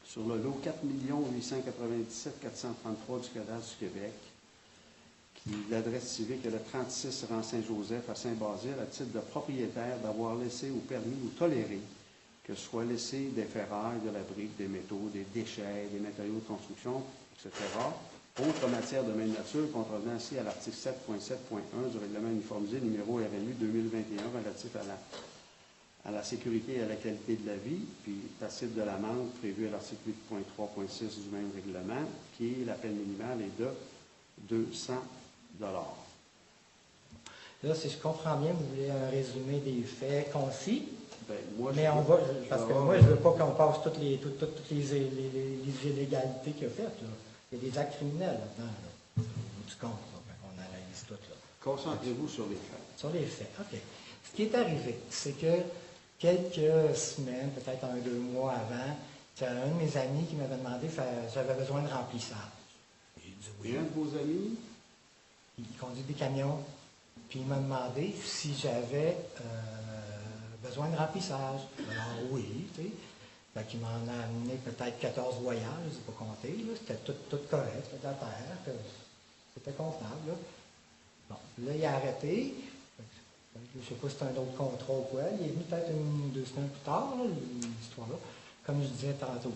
sur le lot 4 897 433 du cadastre du Québec, qui l'adresse civique est le 36 rang Saint-Joseph à Saint-Basile, à titre de propriétaire, d'avoir laissé ou permis ou toléré que soit laissé des ferrailles, de la brique, des métaux, des déchets, des matériaux de construction, etc., autres matières de même nature, contrevenant ainsi à l'article 7.7.1 du règlement uniformisé numéro RMU 2021 relatif à la sécurité et à la qualité de la vie, puis passible de l'amende prévue à l'article 8.3.6 du même règlement, qui est la peine minimale est de 200 $. Là, si je comprends bien, vous voulez un résumé des faits concis, Ben, moi, mais on va, parce que moi, je ne veux pas qu'on passe toutes les illégalités qu'il a faites. Là. Il y a des actes criminels là-dedans. Là. Tu comptes, là, on analyse tout. Là. Concentrez-vous sur les faits. Sur les faits, OK. Ce qui est arrivé, c'est que quelques semaines, peut-être 1-2 mois avant, il y a un de mes amis qui m'avait demandé si j'avais besoin de remplissage. J'ai dit oui. Et un de vos amis, Il conduit des camions, puis il m'a demandé si j'avais besoin de remplissage. Alors oui, tu sais. Fait qu'il m'en a amené peut-être 14 voyages, je ne sais pas compter, là. C'était tout correct, c'était de la terre, c'était convenable. Là. Bon, là, il a arrêté. Je ne sais pas si c'était un autre contrat ou quoi. Il est venu peut-être 1 ou 2 semaines plus tard, là, l'histoire-là. Comme je disais tantôt, là,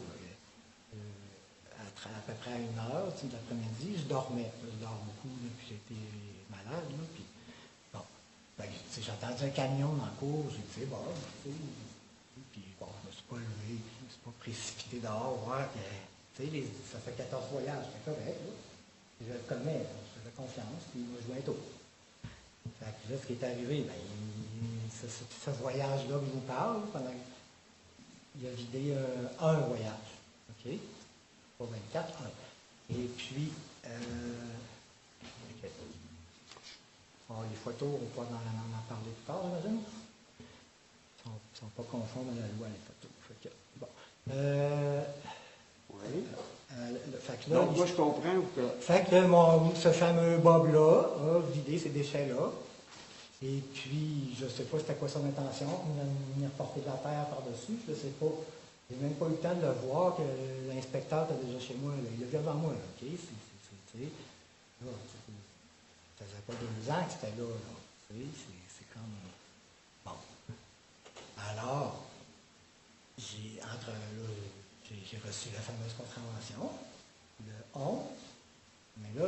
à peu près à 1h de l'après-midi, je dormais. Je dors beaucoup depuis que j'étais malade. Là, puis, bon, ben, j'ai entendu un camion dans la cour, j'ai dit, bon, tu sais, puis bon, je ne me suis pas levé, je ne me suis pas précipité dehors, voir que, tu sais, ça fait 14 voyages, c'est correct, là. Je le connais, je faisais confiance, puis moi, je jouais tôt. Fait que là, ce qui est arrivé, ben, ce voyage-là que je vous parle, il a vidé un voyage, OK? Pas 24, un. Et puis, okay. Les photos, on va pas en parler plus tard, j'imagine. Ils ne sont pas conformes à la loi, les photos. Fait que, bon. oui. Fait que là, Donc, moi, je comprends que... Fait que ce fameux Bob-là a vidé ces déchets-là. Et puis, je ne sais pas c'était quoi son intention, il a reporté de la terre par-dessus, je ne sais pas. Je n'ai même pas eu le temps de le voir, que l'inspecteur était déjà chez moi. Là. Il l'a vu devant moi, là, OK? Là, ça faisait pas 2 ans que c'était là. C'est comme... Bon. Alors, j'ai reçu la fameuse contravention, le 11. Mais là,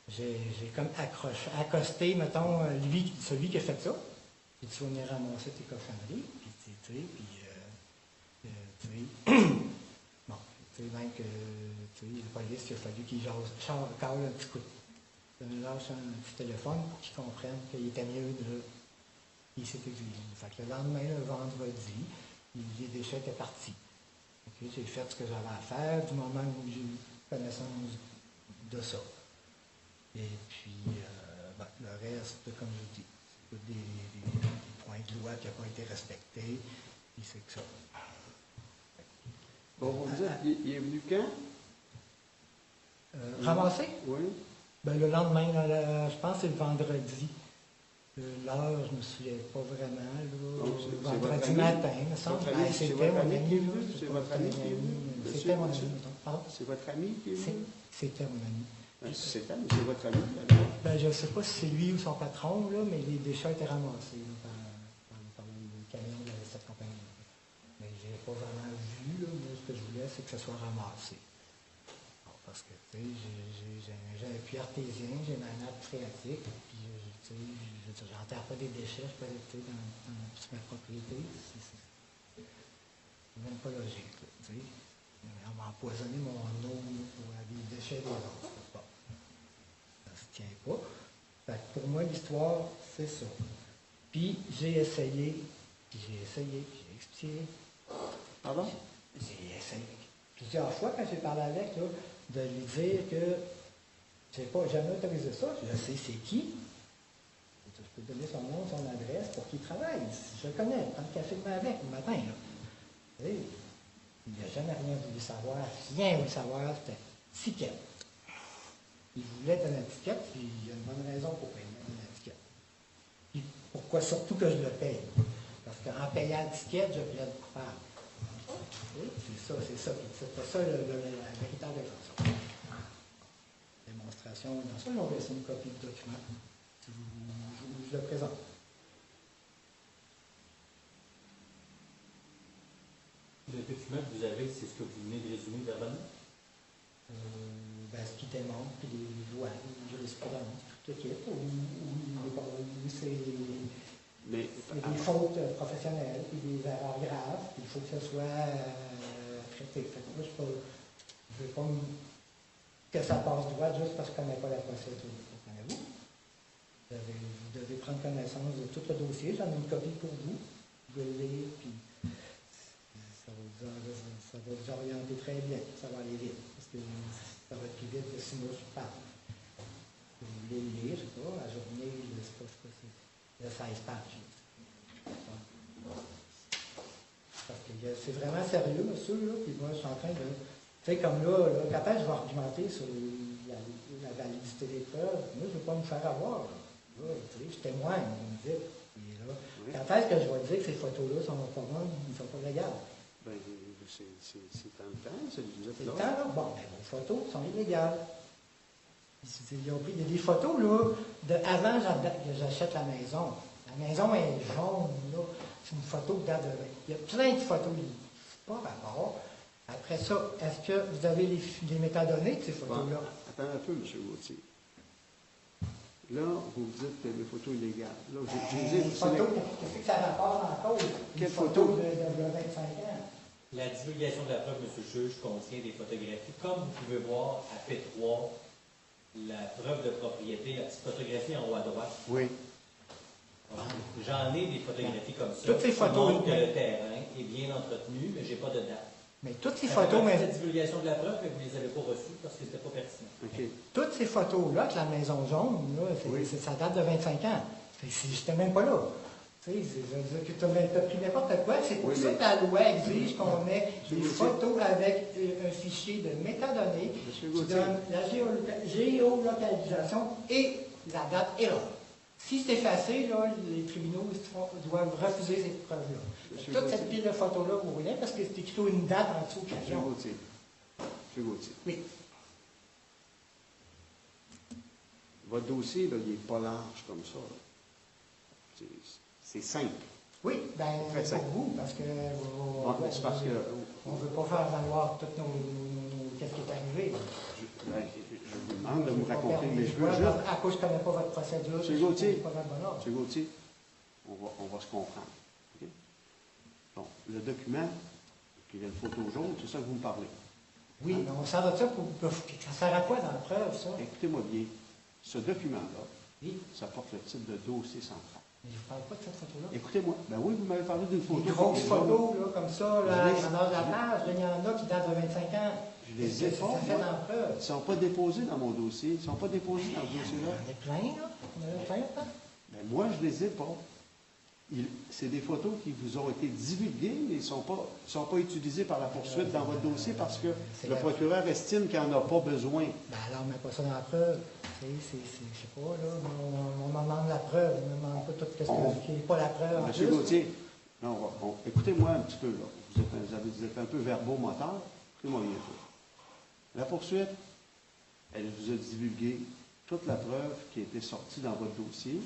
j'ai comme accosté, mettons, celui qui a fait ça. Puis tu vas venir ramasser tes cochonneries. Puis, tu sais, bon, tu sais, même que, tu sais, le police, il a fallu qu'il cale un petit coup lâche un petit téléphone pour qu'il comprenne qu'il était mieux de... Il s'est exilé. Fait que le lendemain, le vendredi, puis les déchets étaient partis. Okay, j'ai fait ce que j'avais à faire du moment où j'ai eu connaissance de ça. Et puis, le reste, comme je dis, c'est des points de loi qui n'ont pas été respectés, puis c'est que ça. Bon, on me dit, il est venu quand? Ramasser? Oui. Ben, le lendemain, je pense que c'est le vendredi. L'heure, je ne me souviens pas vraiment. Donc, c'est Vendredi votre matin, ami? me semble. Votre ami? Ben, C'est c'était votre mon ami ami. qui est venu? là. C'est votre ami qui est venu? C'était mon Monsieur? ami. Pardon? C'est votre ami qui est venu? C'était mon ami. C'est votre ami, alors? Ben, je ne sais pas si c'est lui ou son patron, là, mais les déchets étaient ramassés là, par le camion de cette compagnie. Mais je n'ai pas vraiment vu. Là, mais ce que je voulais, c'est que ça soit ramassé. Bon, parce que tu sais, j'ai un puits artésien, j'ai ma nappe phréatique, puis tu sais, je n'enterre pas des déchets, je peux rester sur ma propriété. C'est même pas logique. Là, tu sais. On va empoisonner mon eau pour des déchets des autres. Bon. Ça ne se tient pas. Fait que pour moi, l'histoire, c'est ça. Puis j'ai essayé, j'ai expliqué. Pardon? J'ai essayé plusieurs fois quand j'ai parlé avec, là, de lui dire que je n'ai pas jamais autorisé ça. Je sais c'est qui. Je peux donner son nom, son adresse pour qu'il travaille. Je le connais, prendre le café demain avec le matin. Là. Et il n'a jamais rien voulu savoir. Rien voulu savoir, c'était ticket. Il voulait donner une étiquette, puis il y a une bonne raison pour payer une étiquette. Puis pourquoi surtout que je le paye? Parce qu'en payant l'étiquette, je plaide coupable. C'est ça. C'était ça la véritable raison. Démonstration. Dans ça, on va laisser une copie du document. Je le présente. Le document que vous avez, c'est ce que vous venez de résumer verbalement? Ce qui démontre, puis les lois, les jurisprudence, tout le kit, où c'est des fautes professionnelles, puis des erreurs graves, puis il faut que ça soit traité. Fait que moi, je ne veux pas que ça passe droit juste parce que je ne connais pas la procédure. Comprenez-vous? Vous devez prendre connaissance de tout le dossier. J'en ai une copie pour vous. Vous pouvez le lire, puis ça va vous orienter très bien. Ça va aller vite. Parce que ça va être plus vite que si moi je parle. Vous voulez le lire, je ne sais pas, la journée, c'est pas, il y a 16 pages. Parce que c'est vraiment sérieux, monsieur, là, puis moi, je suis en train de... Tu sais, comme là, quand est-ce que je vais argumenter sur la validité des preuves? Moi, je ne veux pas me faire avoir. Là, tu sais, je témoigne, vous me dites. Puis là, quand est-ce que je vais dire que ces photos-là sont pas bonnes, ils ne sont pas légales? Bien, c'est dans le temps, c'est vous êtes C'est là. le temps, là? Bon, ben, vos photos sont illégales. Il y a des photos, là, de avant que j'achète la maison. La maison est jaune, là. C'est une photo qui date de... Il y a plein de photos. C'est pas rapport. Après ça, est-ce que vous avez les métadonnées de ces photos-là? Bon, attends un peu, M. Gauthier. Là, vous dites que les photos illégales. Là, Les photos, qu'est-ce que ça rapporte en cause? Quelle Une photo photo? de 25 ans. La divulgation de la preuve, M. le juge, contient des photographies. Comme vous pouvez voir à P3, la preuve de propriété, la petite photographie en haut à droite. Oui. J'en ai des photographies comme ça. Toutes ces photos, qui montrent que le terrain est bien entretenu, mais je n'ai pas de date. Mais toutes ces Ça fait photos, partie de mais la divulgation de la preuve, mais vous ne les avez pas reçues parce que ce n'était pas pertinent. OK. toutes ces photos-là, que la maison jaune, là, ça date de 25 ans. Je n'étais même pas là. Tu sais, tu as pris n'importe quoi. C'est pour ça que la loi exige qu'on mette des photos avec un fichier de métadonnées qui donne la géolocalisation et la date et l'heure. Si c'est effacé, là, les tribunaux doivent refuser ces preuves-là. Toute cette pile de photos-là, vous voyez, parce que c'est écrit une date en dessous. M. Gauthier. M. Gauthier. Oui. Votre dossier, là, il n'est pas large comme ça. C'est simple. Oui, bien, Très pour simple. vous, parce que C'est parce que on ne veut pas faire valoir tout qu'est-ce qui est arrivé. je vous demande de me raconter, mais je veux juste... À cause que je ne connais pas votre procédure, M. Gauthier, pas dans le bon ordre. M. Gauthier, on va se comprendre. OK? Bon, le document, puis il y a une photo jaune, c'est ça que vous me parlez. Oui, mais on sert de ça ça sert à quoi dans la preuve, ça? Écoutez-moi bien, ce document-là, Oui. ça porte le titre de dossier central. Mais je ne parle pas de cette photo-là. Écoutez-moi. Ben oui, vous m'avez parlé d'une photo. Des grosses photos, là, comme ça, là, à la grandeur de la page, là, il y en a qui datent de 25 ans. Je les ai pas. Ça fait dans preuve. Ils ne sont pas déposés dans mon dossier. Ils ne sont pas déposés dans ce Il y dossier-là. en a plein, là. On en a plein, là. Ben moi, je ne les ai pas. C'est des photos qui vous ont été divulguées, mais ils ne sont pas utilisées par la poursuite dans votre dossier parce que le procureur estime qu'il n'en a pas besoin. Ben alors, on met pas ça dans la preuve. Je sais pas, là. On m'en demande la preuve. On ne demande pas tout ce qui n'est pas la preuve. En Monsieur plus. Gauthier, non, écoutez-moi un petit peu, là. Vous êtes un peu verbomoteur. Écoutez-moi bien ça. La poursuite, elle vous a divulgué toute la preuve qui était sortie dans votre dossier,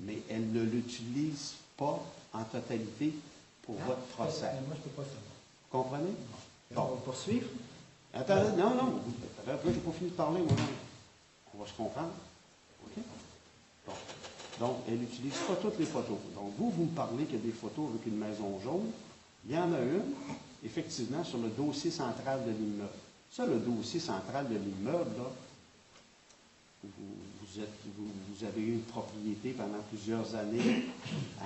mais elle ne l'utilise pas en totalité pour votre procès. Moi, je ne peux pas savoir. Vous comprenez? On va poursuivre. Attendez, non. Après, je n'ai pas fini de parler, moi. On va se comprendre. OK? Bon. Donc, elle n'utilise pas toutes les photos. Donc, vous me parlez qu'il y a des photos avec une maison jaune. Il y en a une, effectivement, sur le dossier central de l'immeuble. Ça, le dossier central de l'immeuble, là, vous avez eu une propriété pendant plusieurs années à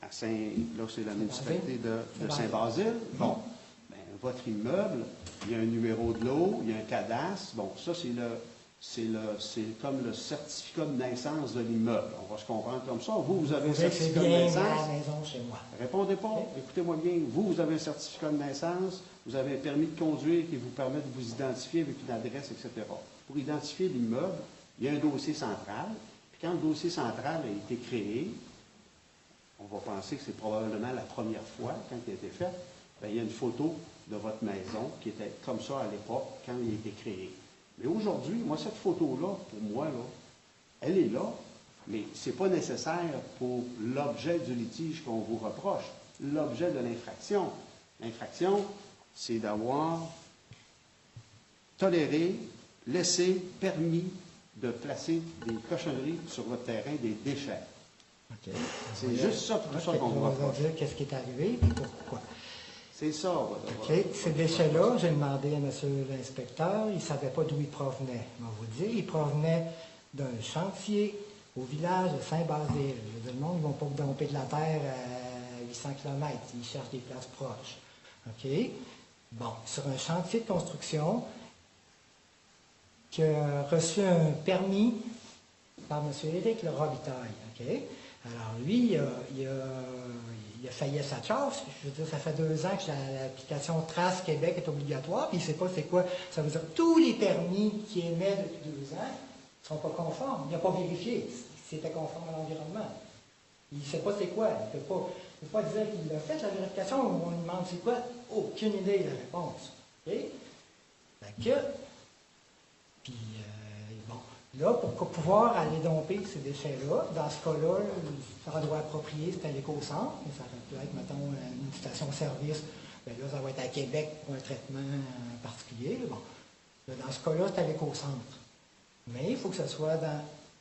là, c'est la municipalité de Saint-Basile. Bon, ben, votre immeuble, il y a un numéro de lot, il y a un cadastre. Bon, ça, c'est comme le certificat de naissance de l'immeuble. On va se comprendre comme ça. Vous avez un certificat de naissance. À la maison chez moi. Répondez pas. Écoutez-moi bien. Vous avez un certificat de naissance, vous avez un permis de conduire qui vous permet de vous identifier avec une adresse, etc. Pour identifier l'immeuble, il y a un dossier central. Puis quand le dossier central a été créé, on va penser que c'est probablement la première fois quand il a été fait, bien, il y a une photo de votre maison qui était comme ça à l'époque quand il a été créé. Mais aujourd'hui, moi, cette photo-là, pour moi, là, elle est là, mais ce n'est pas nécessaire pour l'objet du litige qu'on vous reproche, l'objet de l'infraction. L'infraction, c'est d'avoir toléré, laissé, permis de placer des cochonneries sur votre terrain, des déchets. OK. C'est juste ça, tout ça qu'on vous On va reproche. dire qu'est-ce qui est arrivé et pourquoi. C'est ça, OK. Ces déchets-là, j'ai demandé à M. l'inspecteur, il ne savait pas d'où ils provenaient. On va vous dire, ils provenaient d'un chantier au village de Saint-Basile. Je veux dire, le monde, ils ne vont pas domper de la terre à 800 km. Ils cherchent des places proches. OK? Bon, sur un chantier de construction qui a reçu un permis par M. Éric Le Robitaille. OK? Alors, lui, il a failli à sa chasse. Je veux dire, ça fait 2 ans que l'application Trace Québec est obligatoire, puis il ne sait pas c'est quoi. Ça veut dire que tous les permis qu'il émet depuis 2 ans ne sont pas conformes. Il n'a pas vérifié si c'était conforme à l'environnement. Il ne sait pas c'est quoi. Il ne peut pas dire qu'il l'a fait, la vérification, on lui demande c'est quoi. Aucune idée de la réponse. OK? Fait que, puis, bon, là, pour pouvoir aller domper ces déchets-là, dans ce cas-là, l'endroit approprié, c'est à l'éco-centre, mais ça peut être, mettons, une station-service. Bien là, ça va être à Québec pour un traitement particulier. Bon, là, dans ce cas-là, c'est à l'éco-centre. Mais il faut que ce soit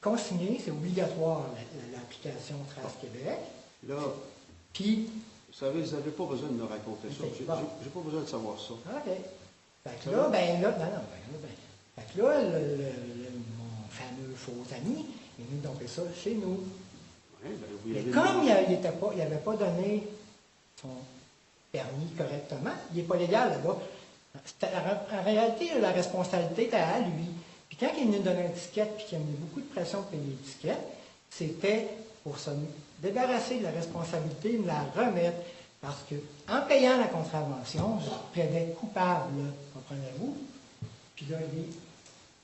consigné, c'est obligatoire, l'application Trace Québec. Là, puis, vous savez, vous n'avez pas besoin de me raconter ça. Okay, J'ai bon. pas besoin de savoir ça. OK. Fait que là, fait que là, mon fameux faux ami est venu domper ça chez nous. Ouais, ben, vous y Mais avez comme demandé. il n'avait pas donné son permis correctement, il n'est pas légal là-bas. En réalité, la responsabilité était à lui. Puis quand il est venu donner une étiquette, puis qu'il a mis beaucoup de pression pour payer l'étiquette, c'était pour se débarrasser de la responsabilité, de la remettre. Parce que en payant la contravention, je plaidais coupable, comprenez-vous? Puis là, il dit,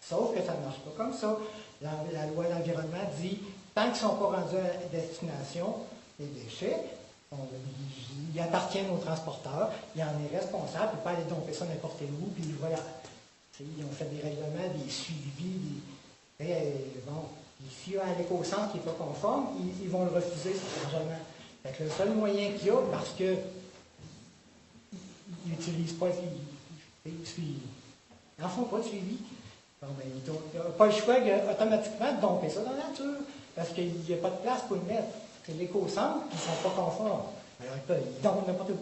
sauf que ça ne marche pas comme ça. La loi de l'environnement dit, tant qu'ils ne sont pas rendus à destination, les déchets, ils appartiennent aux transporteurs, il en est responsable, il ne peut pas aller domper ça n'importe où, puis voilà. Ils ont fait des règlements, des suivis, bon, s'il y a un éco-centre qui n'est pas conforme, ils vont le refuser, cet argent. Fait que le seul moyen qu'il y a, parce que ils n'utilisent pas, ils n'en font pas de suivi. Bon, ben, ils n'ont pas le choix automatiquement de domper ça dans la nature, parce qu'il n'y a pas de place pour le mettre. C'est l'éco-centre qui ne sont pas conformes. Alors, ils dompent n'importe où. Là,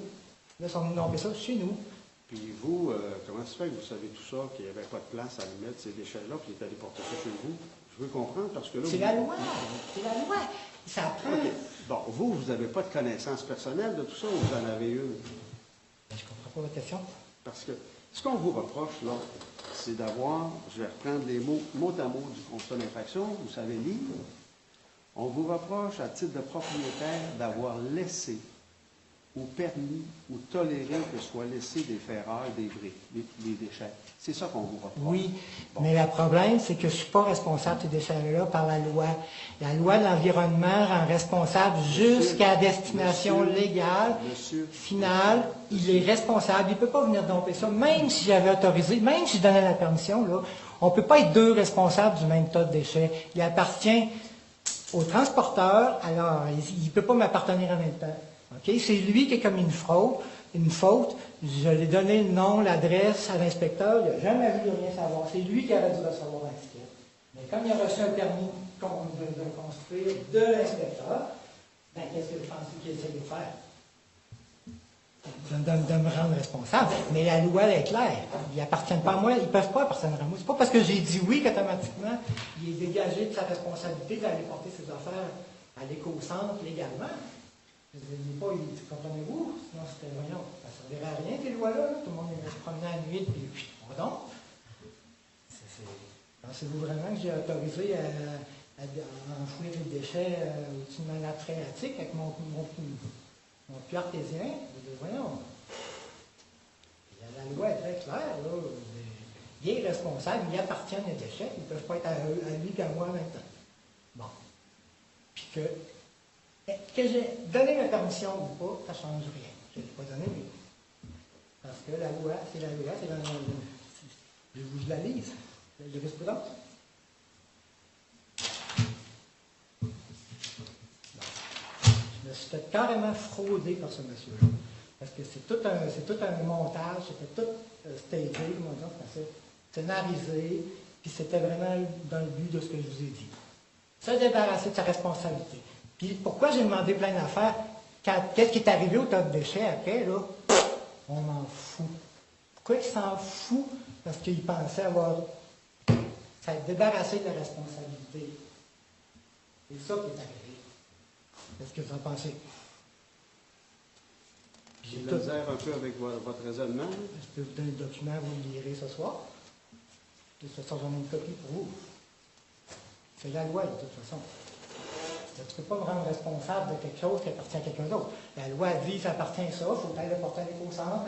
ils sont venus domper ça chez nous. Puis vous, comment ça se fait que vous savez tout ça, qu'il n'y avait pas de place à mettre ces déchets-là, puis il est allé porter ça chez vous? Je veux comprendre parce que là... C'est la loi. C'est la loi. Ça prend... OK. Bon, vous n'avez pas de connaissance personnelle de tout ça ou vous en avez une? Je ne comprends pas votre question. Parce que ce qu'on vous reproche, là, c'est d'avoir, je vais reprendre les mots mot à mot du constat d'infraction, vous savez lire. On vous reproche, à titre de propriétaire, d'avoir laissé ou permis ou toléré que soient laissés des ferrailles, des briques, des déchets. C'est ça qu'on vous reproche. Oui, Bon. mais le problème, c'est que je ne suis pas responsable de ces déchets-là par la loi. La loi de l'environnement rend responsable jusqu'à destination légale. Finale, il est responsable. Il ne peut pas venir domper ça, même si j'avais autorisé, même si je donnais la permission, là, on ne peut pas être deux responsables du même tas de déchets. Il appartient au transporteur, alors il ne peut pas m'appartenir en même temps. Okay? C'est lui qui a commis une faute. Je lui ai donné le nom, l'adresse à l'inspecteur. Il n'a jamais voulu rien savoir. C'est lui qui aurait dû recevoir un ticket. Mais comme il a reçu un permis de construire de l'inspecteur, ben, qu'est-ce que vous pensez qu'il essaie de faire? De me rendre responsable. Mais la loi elle est claire. Ils n'appartiennent pas à moi. Ils ne peuvent pas appartenir à moi. Ce n'est pas parce que j'ai dit oui qu'automatiquement, il est dégagé de sa responsabilité d'aller porter ses affaires à l'éco-centre légalement. Je ne dis pas, comprenez-vous? Sinon, c'était, voyons, ça ne servirait à rien, ces lois-là. Là. Tout le monde irait se promener à la nuit, puis pardon. Pensez-vous vraiment que j'ai autorisé à enfouir les déchets au-dessus de ma nappe phréatique avec mon puits artésien? Je dis, voyons. La loi est très claire, là. Il est responsable, il appartient aux déchets, ils ne peuvent pas être à lui qu'à moi en même temps. Bon. Puis que j'ai donné ma permission ou pas, ça ne change rien. Je ne l'ai pas donné, mais... Parce que la loi, c'est la loi, c'est dans je vous la lise. La jurisprudence. Je me suis fait carrément frauder par ce monsieur-là. Parce que c'est tout un montage, c'était tout stagé, comment dire, c'est scénarisé, puis c'était vraiment dans le but de ce que je vous ai dit. Se débarrasser de sa responsabilité. Puis pourquoi j'ai demandé plein d'affaires? Qu'est-ce qui est arrivé au tas de déchets après, là? On m'en fout. Pourquoi il s'en fout? Parce qu'il pensait avoir... s'être débarrassé de la responsabilité. C'est ça qui est arrivé. Qu'est-ce que vous en pensez? J'ai de la misère un peu avec votre raisonnement. Je peux vous donner le document, vous le lirez ce soir. De toute façon, j'en ai une copie pour vous. C'est la loi, de toute façon. Tu ne peux pas me rendre responsable de quelque chose qui appartient à quelqu'un d'autre. La loi dit ça appartient à ça, il faut aller le porter à l'éco-centre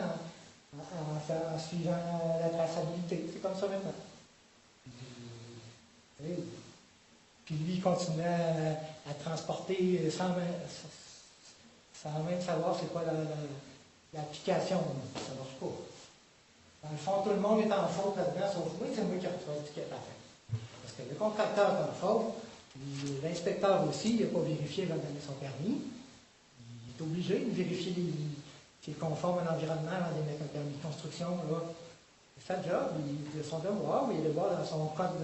en suivant la traçabilité. C'est comme ça maintenant. Puis lui, il continuait à transporter sans même savoir c'est quoi l'application. Ça ne marche pas. Dans le fond, tout le monde est en faute là-dedans, sauf moi, c'est moi qui ai reçu l'étiquette à la fin. Parce que le contracteur est en faute. L'inspecteur aussi, il n'a pas vérifié avant de donner son permis. Il est obligé de vérifier qu'il est conforme à l'environnement avant de mettre un permis de construction. C'est sa job, il a son devoir, il est le voir dans son code,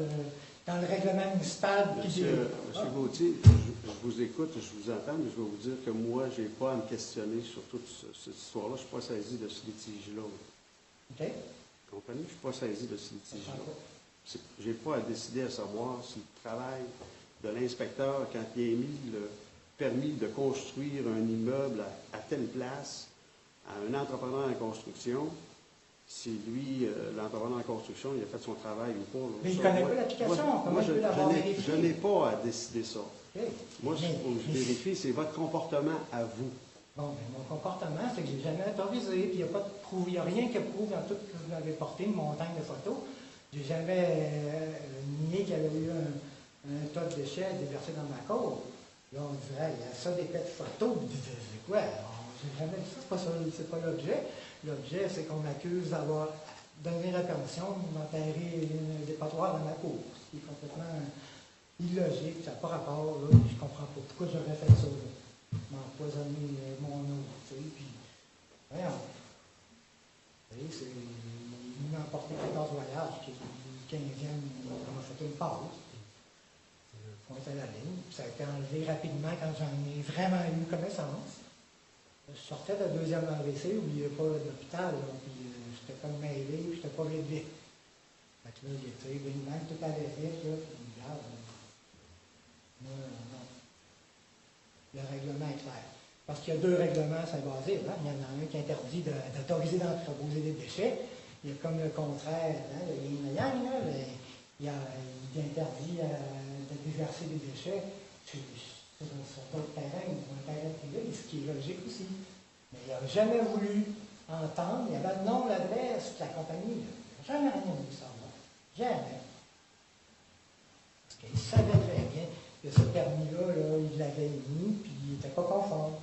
dans le règlement municipal. Monsieur Gauthier, je vous écoute, je vous entends, mais je vais vous dire que moi, je n'ai pas à me questionner sur toute cette histoire-là. Je ne suis pas saisi de ce litige-là. OK. Vous comprenez? Je ne suis pas saisi de ce litige-là. Je n'ai pas à décider à savoir si le travail de l'inspecteur, quand il a émis le permis de construire un immeuble à telle place, à un entrepreneur en construction, si lui, l'entrepreneur en construction, il a fait son travail ou pas. Mais il ne connaît pas l'application. Moi, je n'ai pas à décider ça. Okay. Moi, ce que je vérifie, c'est votre comportement à vous. Bon, mais mon comportement, c'est que je n'ai jamais autorisé, puis il n'y a rien qui prouve dans tout ce que vous m'avez porté, une montagne de photos. Je n'ai jamais nié qu'il y avait eu un tas de déchets déversés dans ma cour. Là, on dirait, il y a ça des têtes photos. C'est quoi? J'ai jamais dit ça, c'est pas l'objet. L'objet, c'est qu'on m'accuse d'avoir donné la permission de m'enterrer un dépotoir dans ma cour. Ce qui est complètement illogique, ça n'a pas rapport, là, je ne comprends pas. Pourquoi j'aurais fait ça, là? M'empoisonner mon eau, tu sais, puis... Voyons. Vous savez, il m'a emporté 14 voyages, puis le 15e, on m'a fait une pause. Point à la ligne. Puis ça a été enlevé rapidement quand j'en ai vraiment eu connaissance. Je sortais de la deuxième AVC, n'oubliez pas l'hôpital, puis j'étais comme mêlé, puis j'étais pas réglé. Fait que là, il manque tout à l'effet, là, puis regarde, Non. Le règlement est clair. Parce qu'il y a 2 règlements à Saint-Basile. Hein? Il y en a un qui interdit d'autoriser d'entreposer des déchets. Il y a comme le contraire, hein, le yin et yang, là, il interdit de déverser des déchets sur d'autres terrains ou un terrain privé, ce qui est logique aussi. Mais il n'a jamais voulu entendre, il y avait le nom, l'adresse de la compagnie. Il n'a jamais rien voulu savoir. Jamais. Parce qu'il savait très bien que ce permis-là, là, il l'avait mis, puis il n'était pas conforme.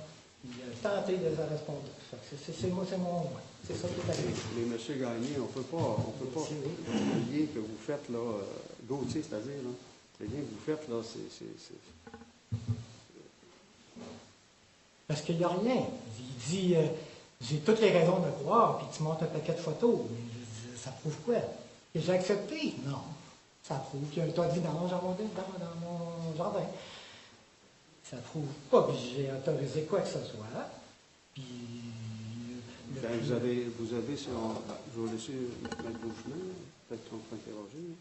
Il a tenté de se répondre. C'est mon point. C'est ça qui est arrivé. Mais M. Gagné, on ne peut pas, le lien que vous faites, là, Gauthier, c'est-à-dire, là, le lien que vous faites, là, c'est... Parce qu'il n'y a rien. Il dit, j'ai toutes les raisons de croire, puis tu montres un paquet de photos. Mais ça prouve quoi? Que j'ai accepté? Non. Ça prouve qu'il y a un toit de vidange dans mon jardin. Ça prouve pas que j'ai autorisé quoi que ce soit. Puis... vous avez sur... Je vais laisser M. Beauchemin, peut-être qu'on peut interroger.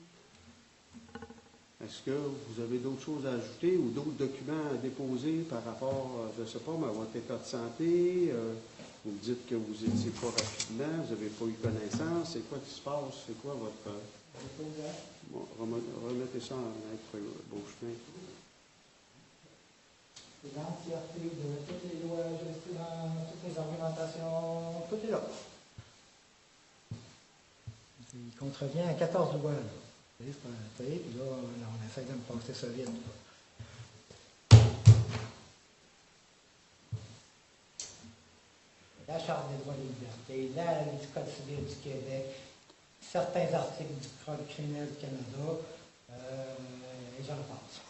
Est-ce que vous avez d'autres choses à ajouter ou d'autres documents à déposer par rapport, je ne sais pas, à votre état de santé? Vous me dites que vous n'étiez pas rapidement, vous n'avez pas eu connaissance. C'est quoi qui se passe? C'est quoi votre... Bon, remettez ça en maître Beauchemin. C'est l'entièreté de toutes les lois jurisprudences, toutes les argumentations, tout est là. Il contrevient à 14 lois. Là. C'est pas un fait, puis là, on essaie de me passer ça vite. La Charte des droits et libertés, la loi du Code civil du Québec, certains articles du Code criminel du Canada, et j'en passe.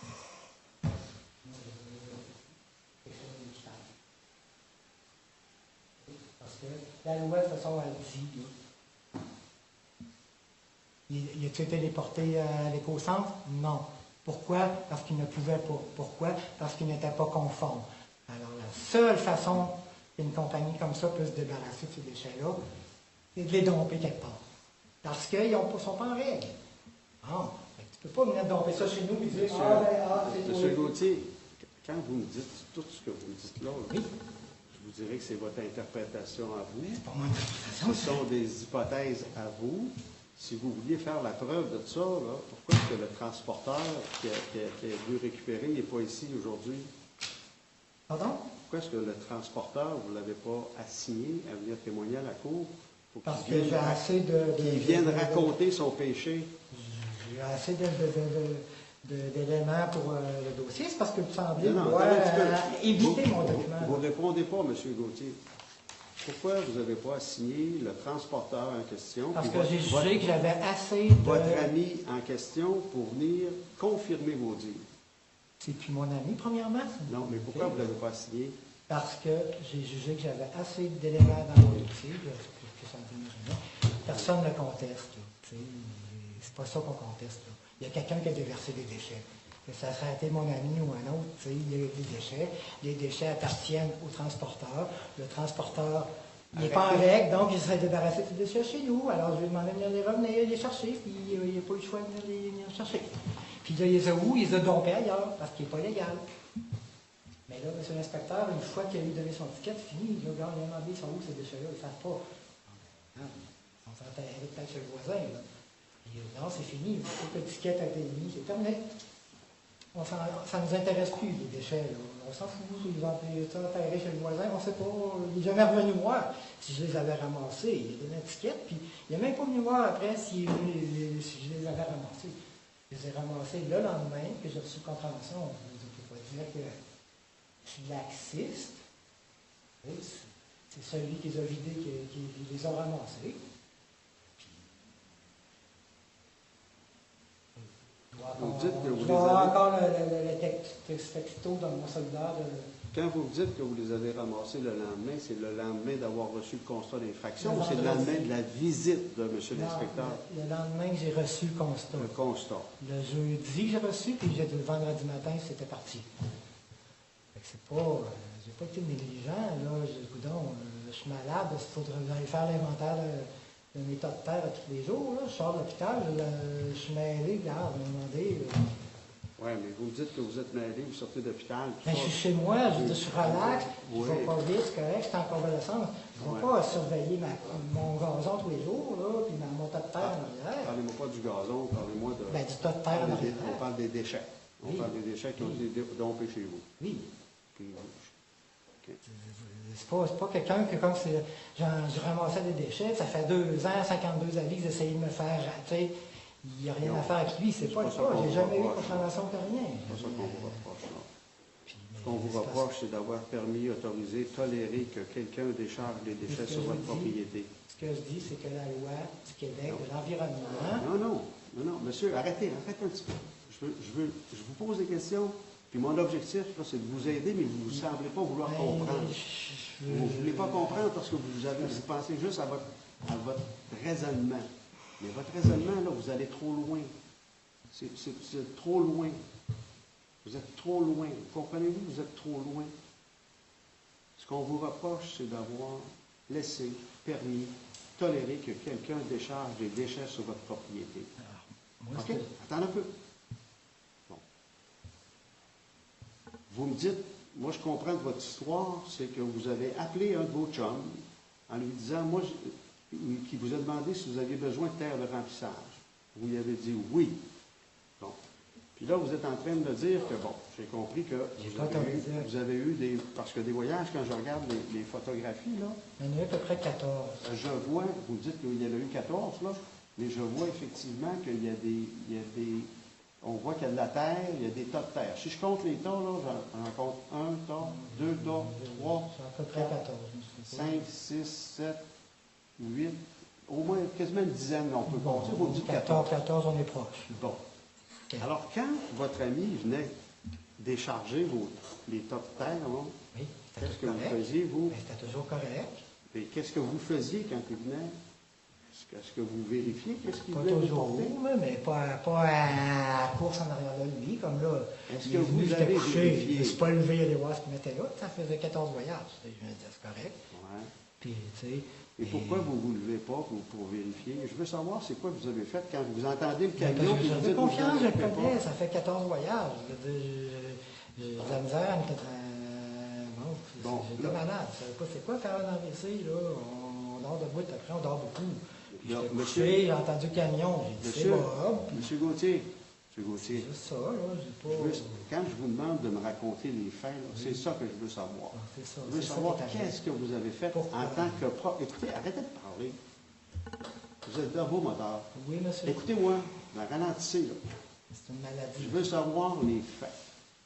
Parce que la loi, de toute façon, elle dit, là, il a-t-il été déporté à l'éco-centre? Non. Pourquoi? Parce qu'il ne pouvait pas. Pourquoi? Parce qu'il n'était pas conforme. Alors, la seule façon qu'une compagnie comme ça peut se débarrasser de ces déchets-là, c'est de les domper quelque part. Parce qu'ils ne sont pas en règle. Ah, tu ne peux pas venir domper ça chez nous et dire c'est Monsieur Gauthier, quand vous me dites tout ce que vous me dites là, oui. Je vous dirais que c'est votre interprétation à vous. C'est pas mon interprétation. Ce sont des hypothèses à vous. Si vous vouliez faire la preuve de ça, là, pourquoi est-ce que le transporteur qui a voulu récupérer n'est pas ici aujourd'hui? Pardon? Pourquoi est-ce que le transporteur, vous ne l'avez pas assigné à venir témoigner à la cour? Parce que j'ai assez qu'il vienne raconter son péché. J'ai assez d'éléments pour le dossier. C'est parce que vous semblez éviter mon document. Vous ne répondez pas, M. Gauthier. Pourquoi vous n'avez pas assigné le transporteur en question? Parce que j'ai jugé que j'avais assez de... Votre ami en question pour venir confirmer vos dires. C'est plus mon ami, premièrement? Non, mais pourquoi vous ne l'avez pas assigné? Parce que j'ai jugé que j'avais assez d'éléments dans mon dossier. Personne ne le conteste. C'est pas ça qu'on conteste. Là. Il y a quelqu'un qui a déversé des déchets. Que ça serait été mon ami ou un autre, il y a des déchets. Les déchets appartiennent au transporteur. Le transporteur, il n'est pas en règle, donc il serait débarrassé des déchets chez nous. Alors je lui ai demandé de venir les revenir, les chercher, puis il n'a pas eu le choix de venir les chercher. Puis là, il les a où? Il les a dompés ailleurs, parce qu'il n'est pas légal. Mais là, M. l'inspecteur, une fois qu'il a eu donné son ticket, c'est fini. Il a demandé, ils sont où ces déchets-là? Ils ne savent pas. On s'entend peut-être chez le voisin. Là. Puis, non, c'est fini. Il faut que le ticket a été mis, c'est terminé. Ça ne nous intéresse plus, les déchets. Là. On s'en fout. Ils ont enterré chez le voisin, on ne sait pas. Il n'est jamais revenu voir si je les avais ramassés. Il a donné un ticket, puis il n'est même pas venu voir après si je les avais ramassés. Je les ai ramassés le lendemain que j'ai reçu contravention. Je ne peux pas dire que je suis laxiste. C'est celui qui les a vidés qui les a ramassés. Vous dites que vous je les vais avez... encore le texto dans mon soldat. Quand vous dites que vous les avez ramassés le lendemain, c'est le lendemain d'avoir reçu le constat d'infraction ou c'est le lendemain de la visite de M. l'inspecteur? Le lendemain que j'ai reçu le constat. Le constat. Le jeudi, j'ai reçu, puis le vendredi matin, c'était parti. C'est pas... j'ai pas été négligent, là. Je suis malade, il faudrait aller faire l'inventaire de mes tas de terre à tous les jours, là. Je sors de l'hôpital, je suis mêlé, là, on m'a demandé... Oui, Oui, mais vous me dites que vous êtes mêlé, vous sortez d'hôpital. tout Ben, ça. je suis chez moi, je suis relax, je Oui. ne vais pas vite, c'est correct, je suis en convalescence. Je ne vais Ouais. pas surveiller mon gazon tous les jours, là, puis mon tas de terre en arrière. Parlez-moi pas du gazon, parlez-moi de... Ben, du tas de terre en on arrière. parle des déchets. On Oui. parle des déchets qui ont Oui. été dompés chez vous. Oui. Puis, OK. C'est pas quelqu'un que, comme je ramassais des déchets, ça fait 2 ans, 52 avis que j'essayais de me faire rater. Il n'y a rien Non. à faire avec lui, c'est pas le pas ça cas. qu'on J'ai vous jamais eu de reproche. contravention que rien. C'est pas ça qu'on vous reproche, non. Puis, Ce qu'on vous reproche, c'est d'avoir permis, autorisé, toléré que quelqu'un décharge des déchets ce sur que votre je dis. propriété. Ce que je dis, c'est que la loi du Québec, Non. de l'environnement, Non, monsieur, arrêtez un petit peu. Je vous pose des questions, puis mon objectif, là, c'est de vous aider, mais vous ne semblez pas vouloir ben, comprendre. Vous ne voulez pas comprendre parce que vous pensez juste à votre raisonnement. Mais votre raisonnement, là, vous allez trop loin. C'est trop loin. Vous êtes trop loin. Comprenez-vous, vous êtes trop loin. Ce qu'on vous reproche, c'est d'avoir laissé, permis, toléré que quelqu'un décharge des déchets sur votre propriété. moi, OK? Attends un peu. Bon. Vous me dites, moi je comprends de votre histoire, c'est que vous avez appelé un de vos chums en lui disant, qui vous a demandé si vous aviez besoin de terre de remplissage. Vous lui avez dit oui. Bon. Puis là, vous êtes en train de me dire que, bon, j'ai compris que vous avez eu des... Parce que des voyages, quand je regarde les photographies, là, il y en a eu à peu près 14. je vois, vous dites qu'il y en a eu 14, là, mais je vois effectivement qu'il y a des... On voit qu'il y a de la terre, il y a des tas de terre. Si je compte les tas, là, j'en compte 1 tas, 2 tas, 3, C'est à peu près 14. je sais pas. 5, 6, 7, 8, au moins quasiment une dizaine, on peut compter. Vous dites 14. 14, on est proche. Bon. OK. Alors, quand votre ami venait décharger les tas de terre, là, Oui, c'était qu'est-ce que vous correct. faisiez, vous? Ben, c'était toujours correct. Et qu'est-ce que vous faisiez quand il venait? Est-ce que vous vérifiez qu'est-ce qu'il Pas venait vous toujours, porter? mais pas à la course en arrière de lui, comme là. Est-ce il que est venu, vous j'étais avez couché, vérifié? je ne suis pas levé aller voir ce qu'il mettait là. Ça faisait 14 voyages. Je me disais, c'est correct. Ouais. Puis, tu sais. Et pourquoi vous ne vous levez pas pour vérifier? Je veux savoir c'est quoi que vous avez fait quand vous entendez le Ben, camion. parce que puis vous j'avais dites, confiance, je vous le n'en connais, faites ça fait 14 voyages. Je veux dire, j'ai de la misère à me Bon, j'étais là- malade. Je savais pas c'est quoi faire un AVC, là. On dort debout, après on dort beaucoup. Puis Là, j'étais monsieur- couché, j'ai entendu le camion, j'ai dit c'est Monsieur, Bob. Puis Monsieur Gauthier, c'est juste ça, là. J'ai pas. quand je vous demande de me raconter les faits, là, c'est ça que je veux savoir. C'est ça. Je veux c'est ça savoir qui est arrivé. qu'est-ce que vous avez fait Pourquoi? en tant que prof. Écoutez, arrêtez de parler. Vous êtes dans vos moteurs. Oui, monsieur. Écoutez-moi, ralentissez, là. C'est une maladie. Je veux savoir les faits.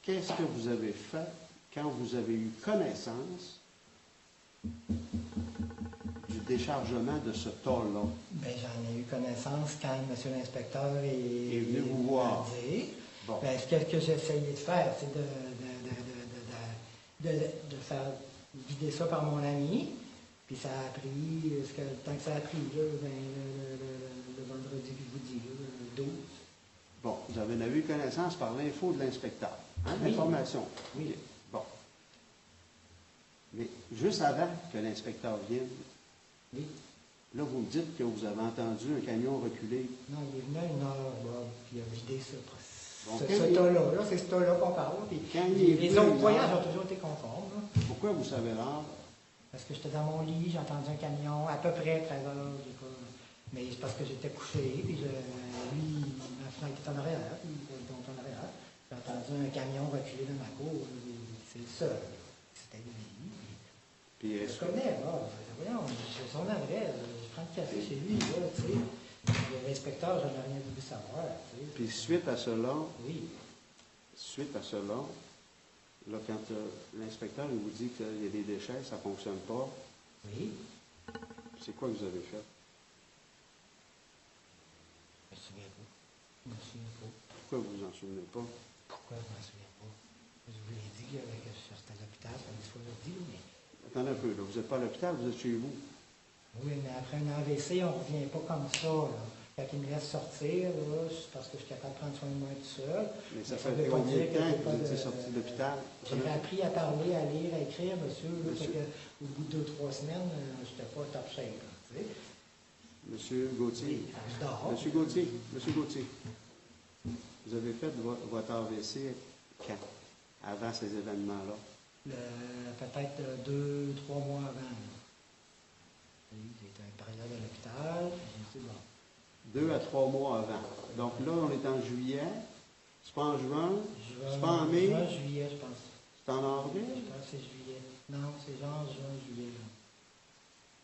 Qu'est-ce que vous avez fait quand vous avez eu connaissance du déchargement de ce tas-là? Ben, j'en ai eu connaissance quand M. l'inspecteur est venu vous voir. m'a dit. Bon. Ben, ce que j'ai essayé de faire, c'est de faire vider ça par mon ami. Puis ça a pris, le temps que ça a pris, là, ben, le vendredi que je vous dis, là, le 12. Bon, vous avez eu connaissance par l'info de l'inspecteur. Hein, Oui. l'information. Oui. OK. Bon. Mais juste avant que l'inspecteur vienne, Oui. là, vous me dites que vous avez entendu un camion reculer. Non, il est venu à 1 heure, Bob, puis il a vidé ça. Bon, Ce quand il- tas-là, là, c'est ce tas-là qu'on parle. Puis Quand il est les venu à autres 1 voyages heure- ont toujours été conformes. Là. Pourquoi vous savez l'heure? Parce que j'étais dans mon lit, j'ai entendu un camion, à peu près 13 heures. Mais c'est parce que j'étais couché, puis lui, ma fenêtre était en arrière, puis donc en arrière. J'ai entendu un camion reculer dans ma cour. C'est le seul. C'était lui. Puis Je est-ce le connais, là. Voyons, j'ai son adresse. Je prends le café chez lui, là, tu sais. L'inspecteur, je n'ai rien voulu savoir, tu sais. Puis suite à cela, Oui. là, quand l'inspecteur il vous dit qu'il y a des déchets, ça ne fonctionne pas, Oui. c'est quoi que vous avez fait? Je me souviens pas. Je me souviens pas. Pourquoi vous vous en souvenez pas? Pourquoi je me souviens pas? Je vous l'ai dit que je sortais à l'hôpital, ça me soit dit, mais. Attendez un peu, là, vous n'êtes pas à l'hôpital, vous êtes chez vous. Oui, mais après un AVC, on ne revient pas comme ça, là. Quand il me laisse sortir, là, c'est parce que je suis capable de prendre soin de moi tout seul. Mais ça Mais fait veut pas combien dire de que temps j'ai que pas vous étiez de- sorti de l'hôpital? J'ai appris à parler, à lire, à écrire, monsieur. Là, Monsieur. fait que, au bout de 2-3 semaines, je n'étais pas top shape. Là, tu sais. Monsieur Gauthier, Je dors. Monsieur Gauthier, Vous avez fait votre AVC quand? Avant ces événements-là? Peut-être 2-3 mois avant. J'étais un période à l'hôpital, puis bon. 2 à 3 mois avant. Donc là, on est en juillet. C'est pas en juin? C'est pas en mai? Juin, juillet, je pense. C'est en avril? Je pense que c'est juillet. Non, c'est genre juin, juillet.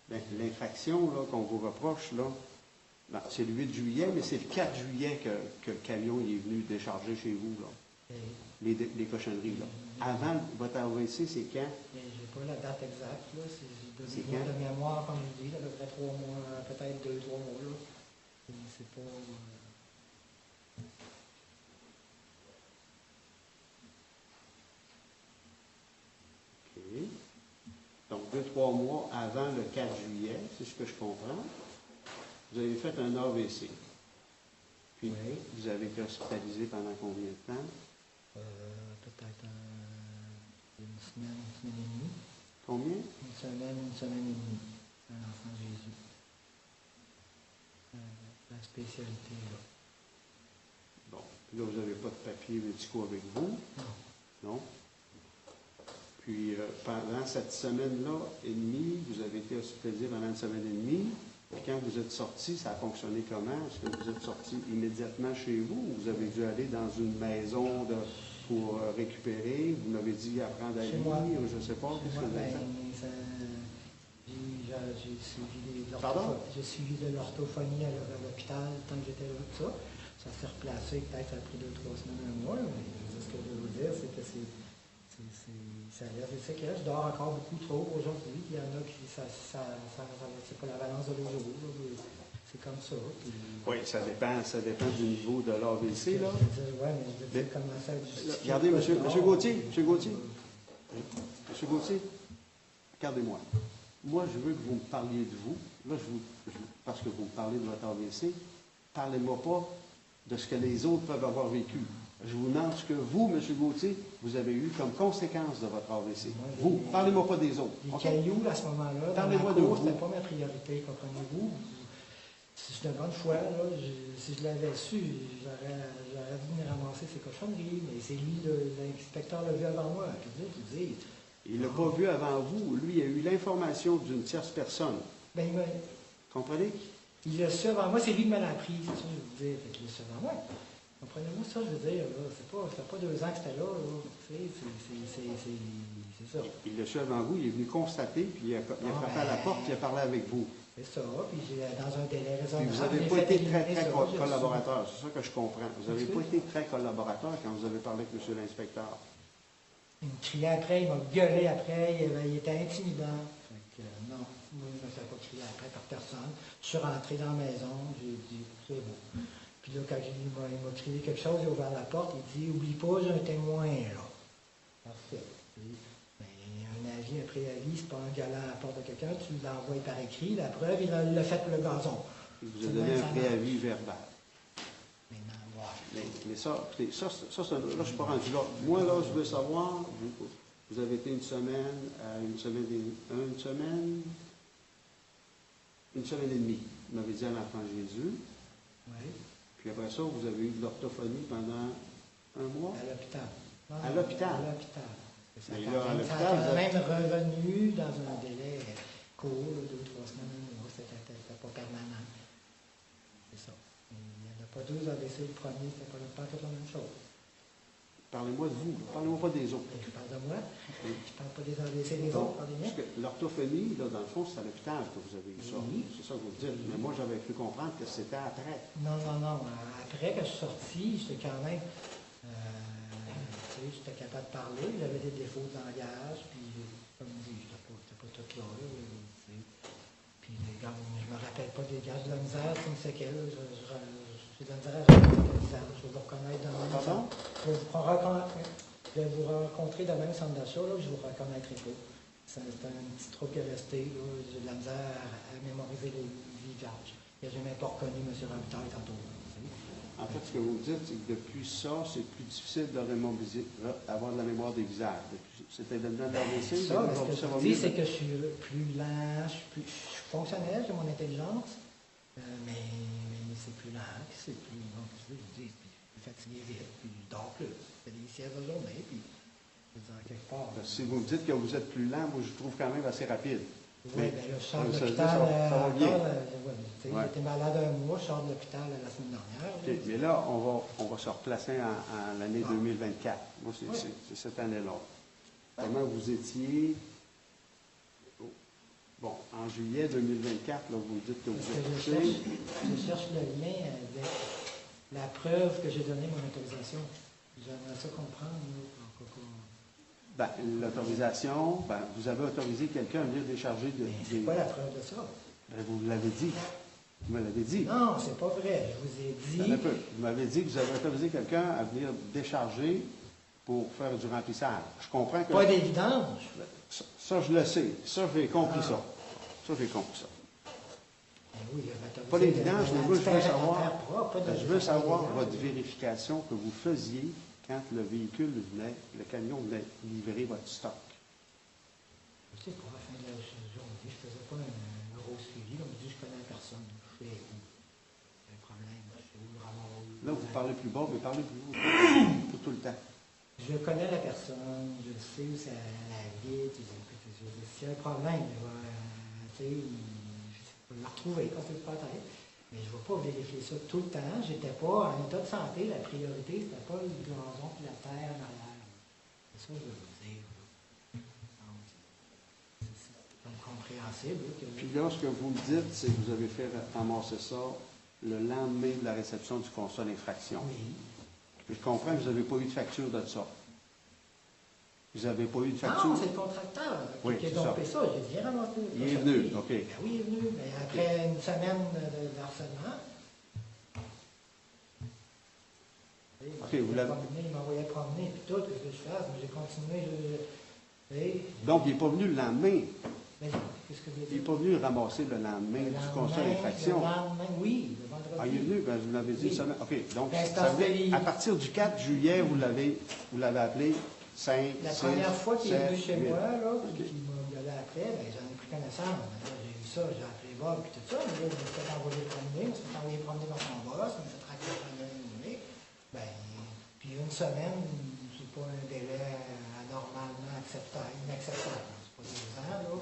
Bien, l'infraction là, qu'on vous reproche, là, ben, c'est le 8 juillet, mais c'est le 4 juillet que le camion il est venu décharger chez vous, là. Les cochonneries. Là. Avant votre AVC, c'est quand? Je n'ai pas la date exacte. Là. C'est de quand? mémoire, comme je dis, à peu près 3 mois, peut-être 2-3 mois. Là. C'est pas... OK. Donc, 2-3 mois avant le 4 juillet, c'est ce que je comprends. Vous avez fait un AVC. Puis, oui. Vous avez été hospitalisé pendant combien de temps? Peut-être une semaine et demie. Combien? Une semaine et demie. Un enfant Jésus. La spécialité, là. Bon. Puis là, vous n'avez pas de papiers médicaux avec vous? Non. Non? Puis, pendant cette semaine-là et demie, vous avez été hospitalisé pendant une semaine et demie. Puis quand vous êtes sorti, ça a fonctionné comment? Est-ce que vous êtes sorti immédiatement chez vous ou vous avez dû aller dans une maison pour récupérer? Vous m'avez dit apprendre à lire, ou je ne sais pas. Qu'est-ce que vous avez fait? J'ai suivi de l'orthophonie à l'hôpital tant que j'étais là. Ça s'est replacé, peut-être ça a pris 2-3 semaines, un mois. Mais ce que je veux vous dire, c'est que ça reste des séquelles. Je dors encore beaucoup trop aujourd'hui. Il y en a qui, c'est pas la balance de l'eau. C'est comme ça. Puis, oui, ça dépend du niveau de l'AVC, là. Oui, mais je veux dire, comment ça... Regardez, monsieur Gauthier, regardez-moi. Moi, je veux que vous me parliez de vous. Là, parce que vous me parlez de votre AVC, parlez-moi pas de ce que les autres peuvent avoir vécu. Je vous demande ce que vous, M. Gauthier, vous avez eu comme conséquence de votre AVC. Vous, parlez-moi pas des autres. Les cailloux, à ce moment-là, parlez-moi de vous. C'était pas ma priorité, comprenez-vous. Si je de bonne foi, là, si je l'avais su, j'aurais dû me ramasser ces cochonneries, mais c'est lui, l'inspecteur l'a vu avant moi. Qu'est-ce que vous dites? Il ne l'a pas vu avant vous. Lui, il a eu l'information d'une tierce personne. Ben, comprenez? Il l'a su avant moi, c'est lui qui me l'a appris, c'est ça que je veux dire. Fait qu'il l'a su avant moi. Comprenez-vous ça, je veux dire, là, ça fait pas 2 ans que c'était là, c'est ça. Il l'a su avant vous, il est venu constater, puis il a frappé à la porte, puis il a parlé avec vous. C'est ça, puis dans un délai raisonnable. Puis vous n'avez pas été très collaborateur, c'est ça que je comprends. Vous n'avez pas été très collaborateur quand vous avez parlé avec M. l'inspecteur. Il me criait après, il m'a gueulé après, il était intimidant. Fait que, non, moi, je ne me fais pas crier après par personne. Je suis rentré dans la maison, j'ai dit, c'est beau. Puis là, quand il m'a crié quelque chose, il a ouvert la porte, il dit, oublie pas, j'ai un témoin, là. Parfait. Mais un avis, un préavis, c'est pas un galant à la porte de quelqu'un, tu l'envoies par écrit, la preuve, il l'a fait pour le gazon. Il vous a donné un préavis verbal. Maintenant, voilà. Mais ça, là, je ne suis pas rendu là. Moi, là, je veux savoir, vous avez été une semaine et demie. Vous m'avez dit à l'enfant Jésus. Oui. Puis après ça, vous avez eu de l'orthophonie pendant un mois? À l'hôpital. À l'hôpital? À l'hôpital. Ça a même revenu dans un délai court, 2-3 semaines, un mois, c'était pas permanent. C'est ça. Il n'y en a pas 2 AVC, le premier, c'était pas toute la même chose. Parlez-moi de vous, parlez-moi pas des autres. Je parle de moi, je ne parle pas des AVC des autres, parlez parce que l'orthophonie, là, dans le fond, c'est à l'hôpital que vous avez eu ça. Oui. C'est ça que vous dites. Mais moi, j'avais cru comprendre que c'était après. Non. Après que je suis sorti, j'étais quand même... j'étais capable de parler, j'avais des défauts de langage, puis comme je dis, j'étais pas tout là. Puis je me rappelle pas des gars de la misère, c'est une séquelle. J'ai de la misère à je vais vous reconnaître dans le même centre. Je vais vous rencontrer dans le même centre d'achat, là, je vous reconnaîtrai pas. C'est un petit truc qui est resté, là. J'ai de la misère à mémoriser les visages. Je n'ai même pas reconnu M. Robitaille tantôt. En fait, ce que vous me dites, c'est que depuis ça, c'est plus difficile d'avoir de la mémoire des visages. C'était le temps de l'AVC, Ce que je vous dis, c'est que je suis plus lent, je suis fonctionnel, j'ai mon intelligence, mais c'est plus lent, c'est plus... Donc, je dis, suis fatigué vite, puis je dors plus. Je fais des siestes de journée, puis je veux dire, quelque part. Si vous me dites que vous êtes plus lent, moi, je trouve quand même assez rapide. Oui, bien là, je sors de ça veut dire l'hôpital. ça va bien. J'étais malade un mois, je sors de l'hôpital la semaine dernière. OK, mais là, on va se replacer en l'année 2024. Moi, c'est cette année-là. Comment vous étiez... Bon, en juillet 2024, là, vous dites que vous êtes touché. Je cherche le lien avec la preuve que j'ai donné mon autorisation. J'aimerais ça comprendre. Ben, l'autorisation, ben, vous avez autorisé quelqu'un à venir décharger de... C'est quoi la preuve de ça? Ben, vous l'avez dit. Vous me l'avez dit. Non, c'est pas vrai. Je vous ai dit... Un peu. Vous m'avez dit que vous avez autorisé quelqu'un à venir décharger pour faire du remplissage. Je comprends que... Pas d'évidence. Ça, je le sais. Ça, j'ai compris ça. Ça, j'ai compris ça. Ben oui, il y avait Pas d'évidence, mais moi, je veux savoir d'évidence. votre vérification que vous faisiez quand le véhicule venait, le camion venait livrer votre stock. Je sais pas, à la fin de la journée, je faisais pas un gros suivi. On me dit, je connais la personne. Je fais où? Il y a un problème. Je sais où le ramasser. Là, vous parlez plus bas, mais parlez plus haut. Tout le temps. Je connais la personne, je sais où ça habite. S'il y a un problème, je vais le retrouver quand c'est pas tête. Mais je ne vais pas vérifier ça tout le temps. Je n'étais pas en état de santé. La priorité, c'était pas le gazon et la terre en arrière. C'est ça que je veux vous dire. Donc, c'est incompréhensible. Puis là, ce que vous me dites, c'est que vous avez fait ramasser ça le lendemain de la réception du constat d'infraction. Oui. Puis je comprends que vous n'avez pas eu de facture de ça. Vous n'avez pas eu de facture? Non, c'est le contracteur Oui, qui a c'est dompé ça. J'ai bien ramassé. Il est venu, OK. Ben oui, il est venu. Mais après une semaine de harcèlement, OK, vous l'avez... il m'envoyait promener, puis tout, qu'est-ce que je fasse? Mais j'ai continué. Donc, il n'est pas venu le lendemain. Mais qu'est-ce que vous Il n'est dites? pas venu ramasser le lendemain du constat d'infraction. Le lendemain, oui, le vendredi. Ah, il est venu, ben, vous l'avez dit Oui. semaine. OK, donc, Ben, ça parce veut dire, que à partir du 4 juillet, vous l'avez appelé 5, La 6, première fois qu'il est 7, venu chez 8. moi, là, OK. puis qu'il m'a gueulé après, ben, j'en ai pris connaissance. Là, j'ai vu ça, j'ai appelé Bob, puis tout ça. Mais là, il m'a fait envoyer promener, il m'a fait envoyer promener dans son boss, il m'a fait traquer pendant une journée. Ben, puis une semaine, c'est pas un délai anormalement acceptable, inacceptable. C'est pas 2 ans, là.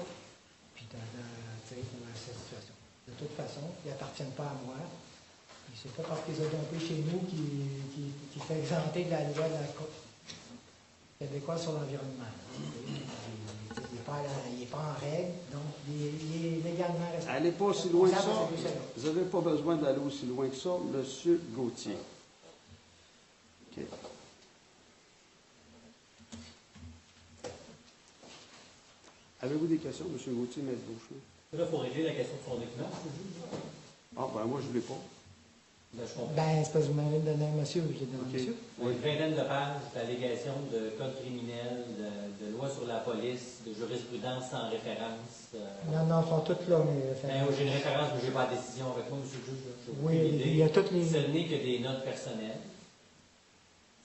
Puis, tu sais, dans cette situation. De toute façon, ils n'appartiennent pas à moi. Puis c'est pas parce qu'ils ont dompé chez nous qui fait exempter de la loi de la Côte québécoise sur l'environnement. Il n'est pas en règle, donc il est légalement responsable. Allez pas aussi loin que ça. Responsable de ces déchets-là. Vous n'avez pas besoin d'aller aussi loin que ça, Monsieur Gauthier. OK. Avez-vous des questions, M. Gauthier, Maître Beauchamp? Là, il faut régler la question de son document, je vous dis. Ah, ben moi, je ne l'ai pas. Ben, je comprends. Ben, c'est parce que vous m'avez donné un monsieur, j'ai donné OK. un monsieur. Une vingtaine de pages d'allégations de code criminel, de loi sur la police, de jurisprudence sans référence. Non, non, ils sont tous là, mais... Ben, j'ai une référence, mais je n'ai pas la décision avec moi, M. le juge. là. J'ai Oui, aucune idée. il y a toutes les... Ce n'est que des notes personnelles.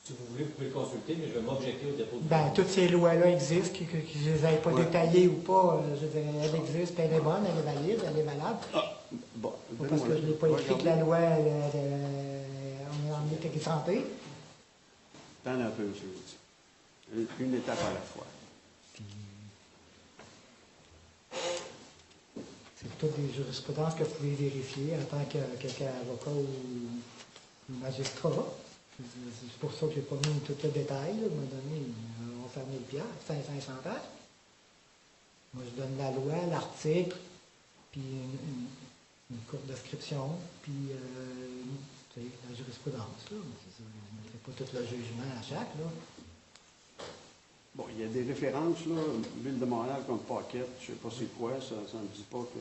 Si vous voulez, vous pouvez le consulter, mais je vais m'objecter au dépôt de Ben, toutes ces lois-là existent, que je ne les ai pas Ouais. détaillées ou pas. Je dirais, elle existe, puis elle est bonne, elle est valide, elle est valable. Bon, Pas parce que je ne l'ai pas écrit que la loi, on est en état de santé. Attendez un peu, M. Gauthier. Une étape à la fois. C'est toutes des jurisprudences que vous pouvez vérifier en tant qu'avocat ou magistrat. C'est pour ça que je n'ai pas mis tout le détail. Là. À un moment donné, on va faire 1000 $, 500 $. Moi, je donne la loi, l'article, puis une courte description, puis tu sais, la jurisprudence. Là. C'est ça, on ne fait pas tout le jugement à chaque. Là. Bon, il y a des références, là. Ville de Montréal contre Paquette, je ne sais pas c'est quoi, ça ne me dit pas que...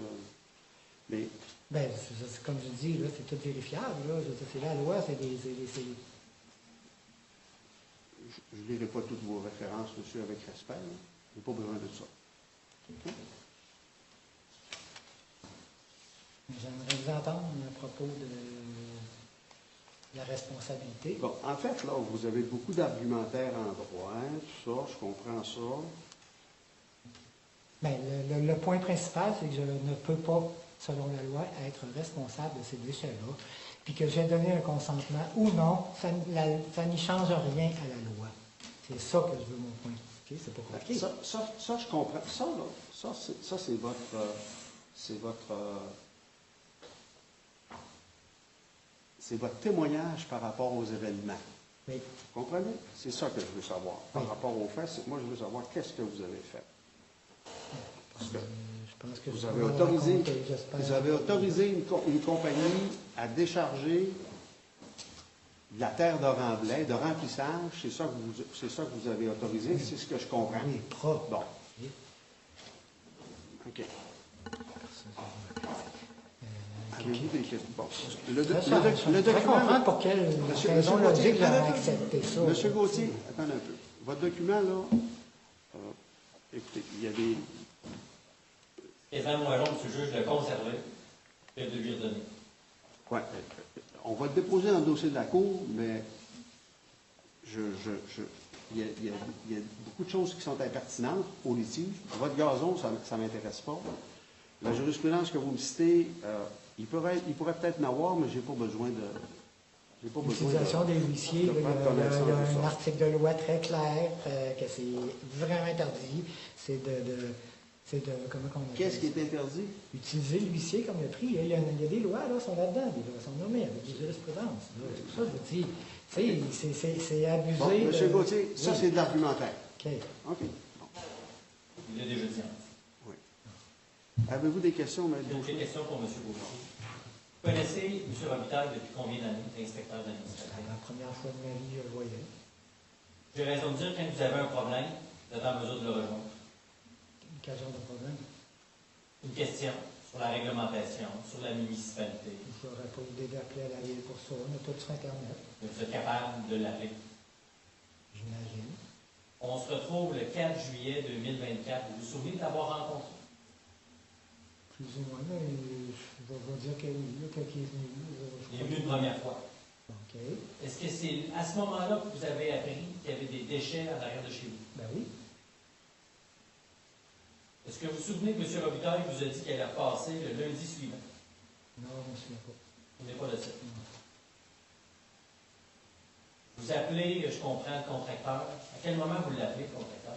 Mais, Ben, c'est comme je dis, là, c'est tout vérifiable. Là. C'est la loi, c'est des... je ne lirai pas toutes vos références, monsieur, avec respect. Je n'ai pas besoin de ça. OK? J'aimerais vous entendre à propos de la responsabilité. Bon, en fait, là, vous avez beaucoup d'argumentaires en droit, tout ça, je comprends ça. Bien, le point principal, c'est que je ne peux pas, selon la loi, être responsable de ces déchets-là. puis que j'ai donné un consentement ou non, ça n'y change rien à la loi. C'est ça que je veux mon point. OK? C'est pas compliqué. Ça, je comprends. Ça, là, c'est votre témoignage par rapport aux événements. Oui. Vous comprenez? C'est ça que je veux savoir. Par rapport aux faits, moi, je veux savoir qu'est-ce que vous avez fait. Parce que je pense que vous avez autorisé une compagnie à décharger de la terre de remblai, de remplissage. C'est ça que vous avez autorisé. C'est ce que je comprends. Oui, propre. Bon. OK. Avez-vous des questions? Bon. Le document... pour quelle raison logique j'ai accepté ça. Monsieur Gauthier, attendez un peu. Votre document, là, écoutez, il y a des... Quasiment moins long, M. le juge, de le conserver que de lui redonner. Oui. On va le déposer dans le dossier de la Cour, mais il y a beaucoup de choses qui sont impertinentes au litige. Votre gazon, ça ne m'intéresse pas. La jurisprudence que vous me citez, il pourrait peut-être en avoir, mais je n'ai pas besoin de... L'utilisation des huissiers, il y a un article de loi très clair que c'est vraiment interdit. C'est de comment on appelle ça? Qu'est-ce qui est interdit? Utiliser l'huissier comme le prix. Il y a des lois, là, sont là-dedans, des lois sont nommées avec des jurisprudences. C'est pour ça que je vous dis, c'est abusé. Bon, M. Gauthier, ça, c'est de l'argumentaire. OK. OK. Bon. Il a déjà dit. Oui. Avez-vous des questions, M. J'ai des questions pour M. Gauthier. Vous connaissez M. Robitaille depuis combien d'années, inspecteur d'administration? La première fois de ma vie, je le voyais. J'ai raison de dire que quand vous avez un problème, vous êtes en mesure de le rejoindre. Quel genre de problème? Une question sur la réglementation, sur la municipalité. Je n'aurais pas idée d'appeler à la ville pour ça. On est tous sur Internet. Vous êtes capable de l'appeler. J'imagine. On se retrouve le 4 juillet 2024. Vous vous souvenez de l'avoir rencontré? Plus ou moins, mais je vais dire que oui, quelqu'un est venu. Il est venu une première fois. OK. Est-ce que c'est à ce moment-là que vous avez appris qu'il y avait des déchets à l'arrière de chez vous? Ben oui. Est-ce que vous vous souvenez que M. Robitaille vous a dit qu'elle allait repasser le lundi suivant? Non, je ne me souviens pas. Vous n'êtes pas de ça. Vous appelez, je comprends, le contracteur. À quel moment vous l'appelez, le contracteur?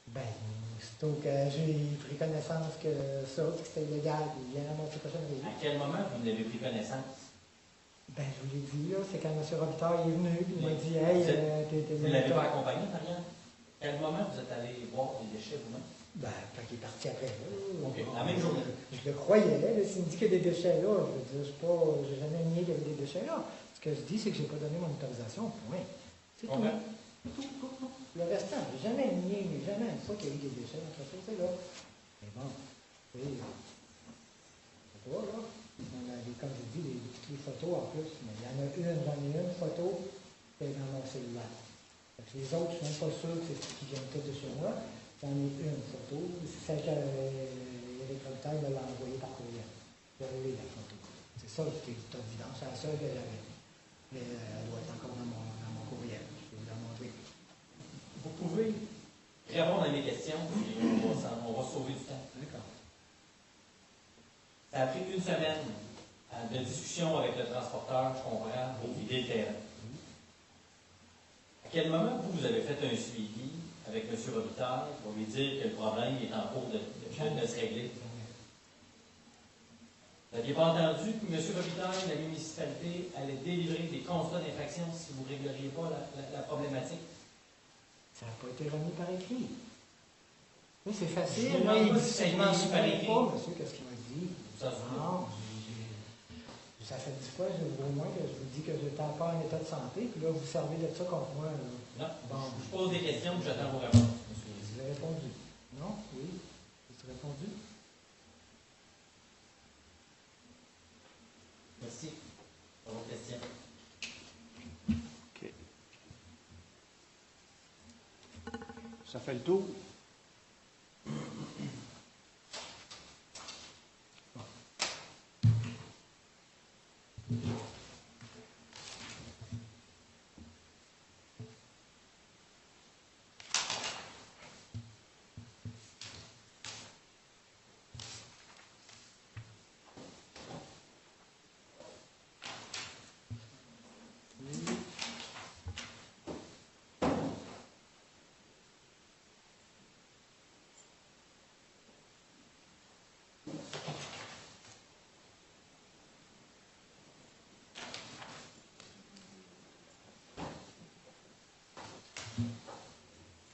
Ben, aussitôt que j'ai pris connaissance que ça, que c'était illégal, il vient à mon prochaine réunion. À quel moment vous n'avez pris connaissance? Ben, je vous l'ai dit, là, c'est quand M. Robitaille est venu, puis il m'a dit, hey, vous ne l'avez pas accompagné, Marianne? À quel moment vous êtes allé voir les déchets vous-même? Ben, quand il est parti après, là. OK, la même journée. Je le croyais, là. S'il me dit qu'il y a des déchets là, je veux dire, j'ai jamais nié qu'il y avait des déchets là. Ce que je dis, c'est que je n'ai pas donné mon autorisation, point. C'est tout. Tout. Le restant, je n'ai jamais nié, mais jamais une fois qu'il y a eu des déchets dans quelque chose, c'est là. Mais bon, tu sais, c'est pas là. On a, comme je dis, toutes les photos en plus, mais il y en a j'en ai une photo qui est dans mon cellulaire. Les autres, je ne suis même pas sûr que c'est ce qui vient tout de chez moi. J'en ai une photo. C'est celle que l'électronique me l'a envoyée par courriel. J'ai la photo. C'est ça qui est évident. C'est la seule que j'avais. Mais elle doit être encore dans mon courriel. Je vais vous la montrer. Vous pouvez répondre à mes questions et on va sauver du temps. D'accord. Ça a pris une semaine de discussion avec le transporteur, je comprends, pour vider le terrain. À quel moment vous avez fait un suivi avec M. Robitaille pour lui dire que le problème est en cours de se régler? Vous n'aviez pas entendu que M. Robitaille, la municipalité, allait délivrer des constats d'infraction si vous ne régleriez pas la problématique? Ça n'a pas été remis par écrit. Oui, c'est facile. Je demande pas si ça a été m'en remis par souviens écrit. pas, monsieur, qu'est-ce qu'il m'a dit. Ça, c'est Non, ça fait 10 fois, au moins, que je vous dis que je n'étais pas en état de santé, puis là, vous servez de ça contre moi. Là. Non. Bon. Je pose des questions, j'attends vos réponses. Vous avez répondu. Non? Oui? Vous avez répondu? Merci pour vos questions. OK. Ça fait le tour?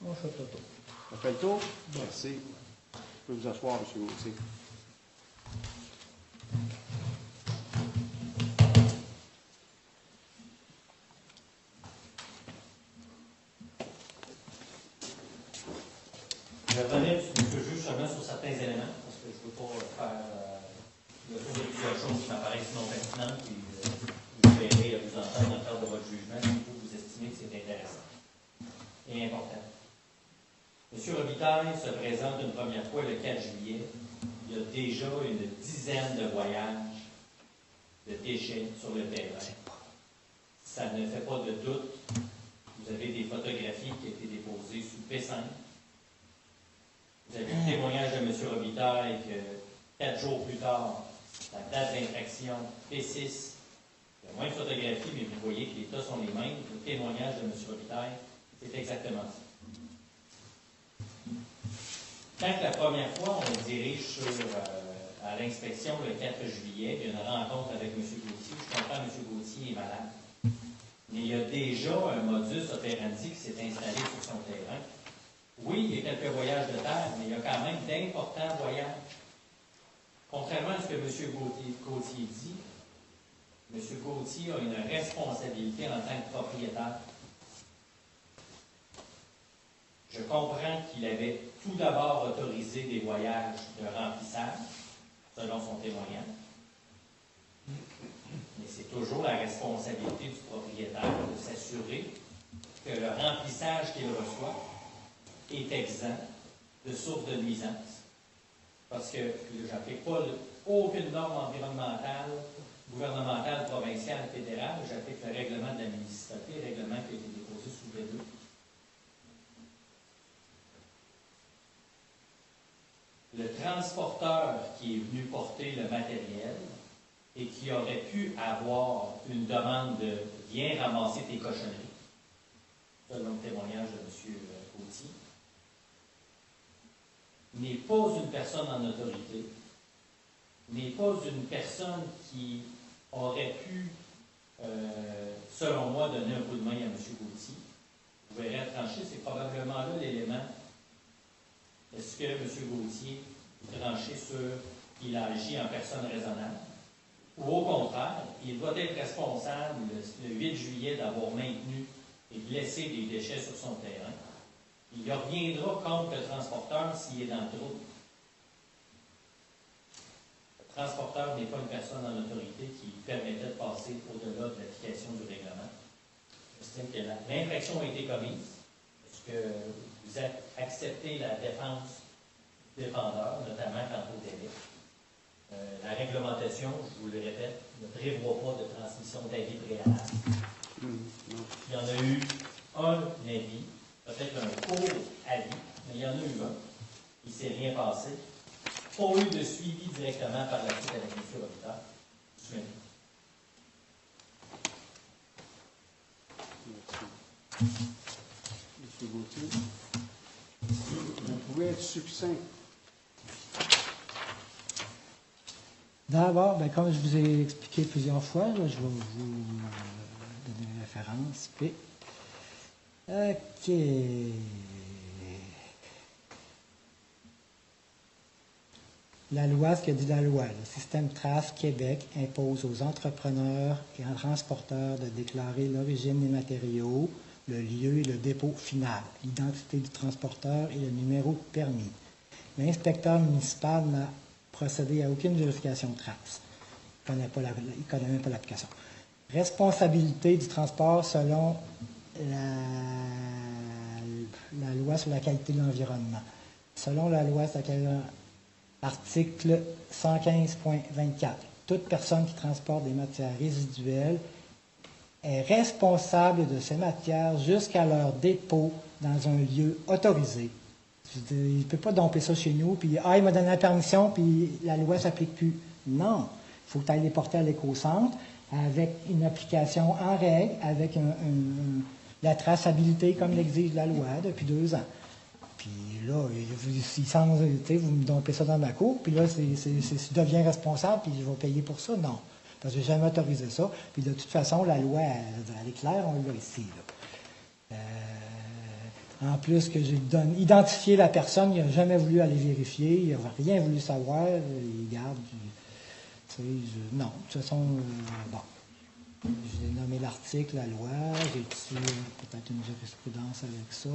On fait tout. Ça fait le tour? Merci. Vous pouvez vous asseoir, M. Gauthier. Je vais revenir, monsieur le juge, seulement sur certains éléments, parce que je ne veux pas faire le tour de plusieurs choses qui m'apparaissent non pertinentes, puis vous verrez vous entendre dans le cadre de votre jugement si vous estimez que c'est intéressant et important. Monsieur Robitaille se présente une première fois le 4 juillet. Il y a déjà une dizaine de voyages de déchets sur le terrain. Ça ne fait pas de doute. Vous avez des photographies qui ont été déposées sous P5. Vous avez le témoignage de M. Robitaille que 4 jours plus tard, la date d'infraction P6, il y a moins de photographies, mais vous voyez que les tas sont les mêmes. Le témoignage de M. Robitaille, c'est exactement ça. Quand la première fois, on se dirige à l'inspection le 4 juillet, il y a une rencontre avec M. Gauthier. Je comprends que M. Gauthier est malade. Mais il y a déjà un modus operandi qui s'est installé sur son terrain. Oui, il y a quelques voyages de terre, mais il y a quand même d'importants voyages. Contrairement à ce que M. Gauthier dit, M. Gauthier a une responsabilité en tant que propriétaire. Je comprends qu'il avait tout d'abord autorisé des voyages de remplissage, selon son témoignage. Mais c'est toujours la responsabilité du propriétaire de s'assurer que le remplissage qu'il reçoit est exempt de source de nuisance. Parce que je n'applique pas aucune norme environnementale, gouvernementale, provinciale, fédérale. J'applique le règlement de la municipalité, le règlement qui a été déposé sous V2. Le transporteur qui est venu porter le matériel et qui aurait pu avoir une demande de « viens ramasser tes cochonneries », selon le témoignage de M. Gauthier, n'est pas une personne en autorité, n'est pas une personne qui aurait pu, selon moi, donner un coup de main à M. Gauthier. Vous verrez à trancher, c'est probablement là l'élément. Est-ce que M. Gauthier tranché sur qu'il a agi en personne raisonnable? Ou au contraire, il doit être responsable le 8 juillet d'avoir maintenu et de laisser des déchets sur son terrain. Il reviendra contre le transporteur s'il est dans le trouble. Le transporteur n'est pas une personne en autorité qui permettait de passer au-delà de l'application du règlement. J'estime que l'infraction a été commise. Est-ce que vous acceptez la défense du défendeur, notamment quant au délai? La réglementation, je vous le répète, ne prévoit pas de transmission d'avis préalable. Il y en a eu un avis, peut-être un court avis, mais il y en a eu un. Il ne s'est rien passé. Pas eu de suivi directement par la suite avec M. Robitaille. Merci. M. Gauthier, vous pouvez être succinct. D'abord, comme je vous ai expliqué plusieurs fois, là, je vais vous donner une référence. Puis, OK. La loi, ce que dit la loi, le système TRAS Québec impose aux entrepreneurs et aux transporteurs de déclarer l'origine des matériaux, le lieu et le dépôt final, l'identité du transporteur et le numéro de permis. L'inspecteur municipal n'a procédé à aucune vérification TRAS. Il ne connaît même pas l'application. Responsabilité du transport selon la loi sur la qualité de l'environnement. Selon la loi sur la qualité de l'environnement, article 115.24. Toute personne qui transporte des matières résiduelles est responsable de ces matières jusqu'à leur dépôt dans un lieu autorisé. Il ne peut pas domper ça chez nous, puis il m'a donné la permission, puis la loi ne s'applique plus. Non. Il faut que tu ailles les porter à l'éco-centre avec une application en règle, avec la traçabilité comme l'exige la loi depuis 2 ans. Puis là, vous me dompez ça dans ma cour, puis là, je deviens responsable, puis je vais payer pour ça. Non. Parce que je n'ai jamais autorisé ça. Puis de toute façon, la loi, elle est claire, on l'a ici. Là. En plus que j'ai identifié la personne, il n'a jamais voulu aller vérifier, il n'a rien voulu savoir, il garde non, de toute façon, bon. J'ai nommé l'article, la loi, j'ai ici peut-être une jurisprudence avec ça.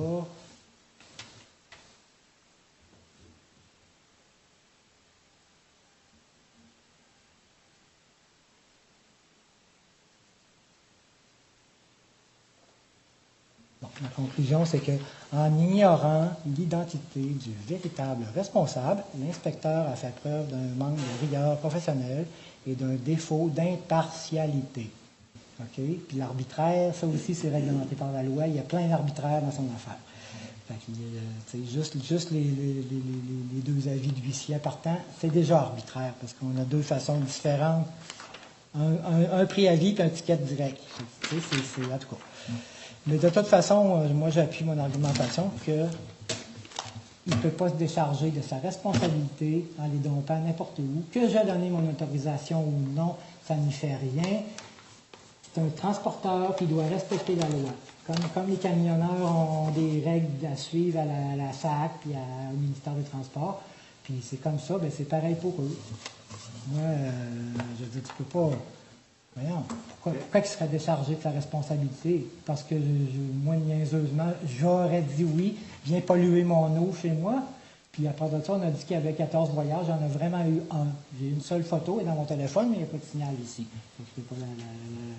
Bon, la conclusion, c'est qu'en ignorant l'identité du véritable responsable, l'inspecteur a fait preuve d'un manque de rigueur professionnelle et d'un défaut d'impartialité. OK? Puis l'arbitraire, ça aussi, c'est réglementé par la loi. Il y a plein d'arbitraires dans son affaire. Fait que, juste les deux avis de l'huissier partant, c'est déjà arbitraire parce qu'on a deux façons différentes. Un préavis et un ticket direct. C'est en tout cas. Mais de toute façon, moi, j'appuie mon argumentation qu'il ne peut pas se décharger de sa responsabilité en les dompant n'importe où. Que j'ai donné mon autorisation ou non, ça n'y fait rien. C'est un transporteur qui doit respecter la loi. Comme les camionneurs ont des règles à suivre à la SAC puis au ministère des Transports, puis c'est comme ça, bien, c'est pareil pour eux. Moi, je veux dire, tu peux pas... Voyons, pourquoi il serait déchargé de sa responsabilité? Parce que moi, niaiseusement, j'aurais dit oui, viens polluer mon eau chez moi. Puis à part de ça, on a dit qu'il y avait 14 voyages, j'en ai vraiment eu un. J'ai une seule photo, elle est dans mon téléphone, mais il n'y a pas de signal ici. Donc je ne peux pas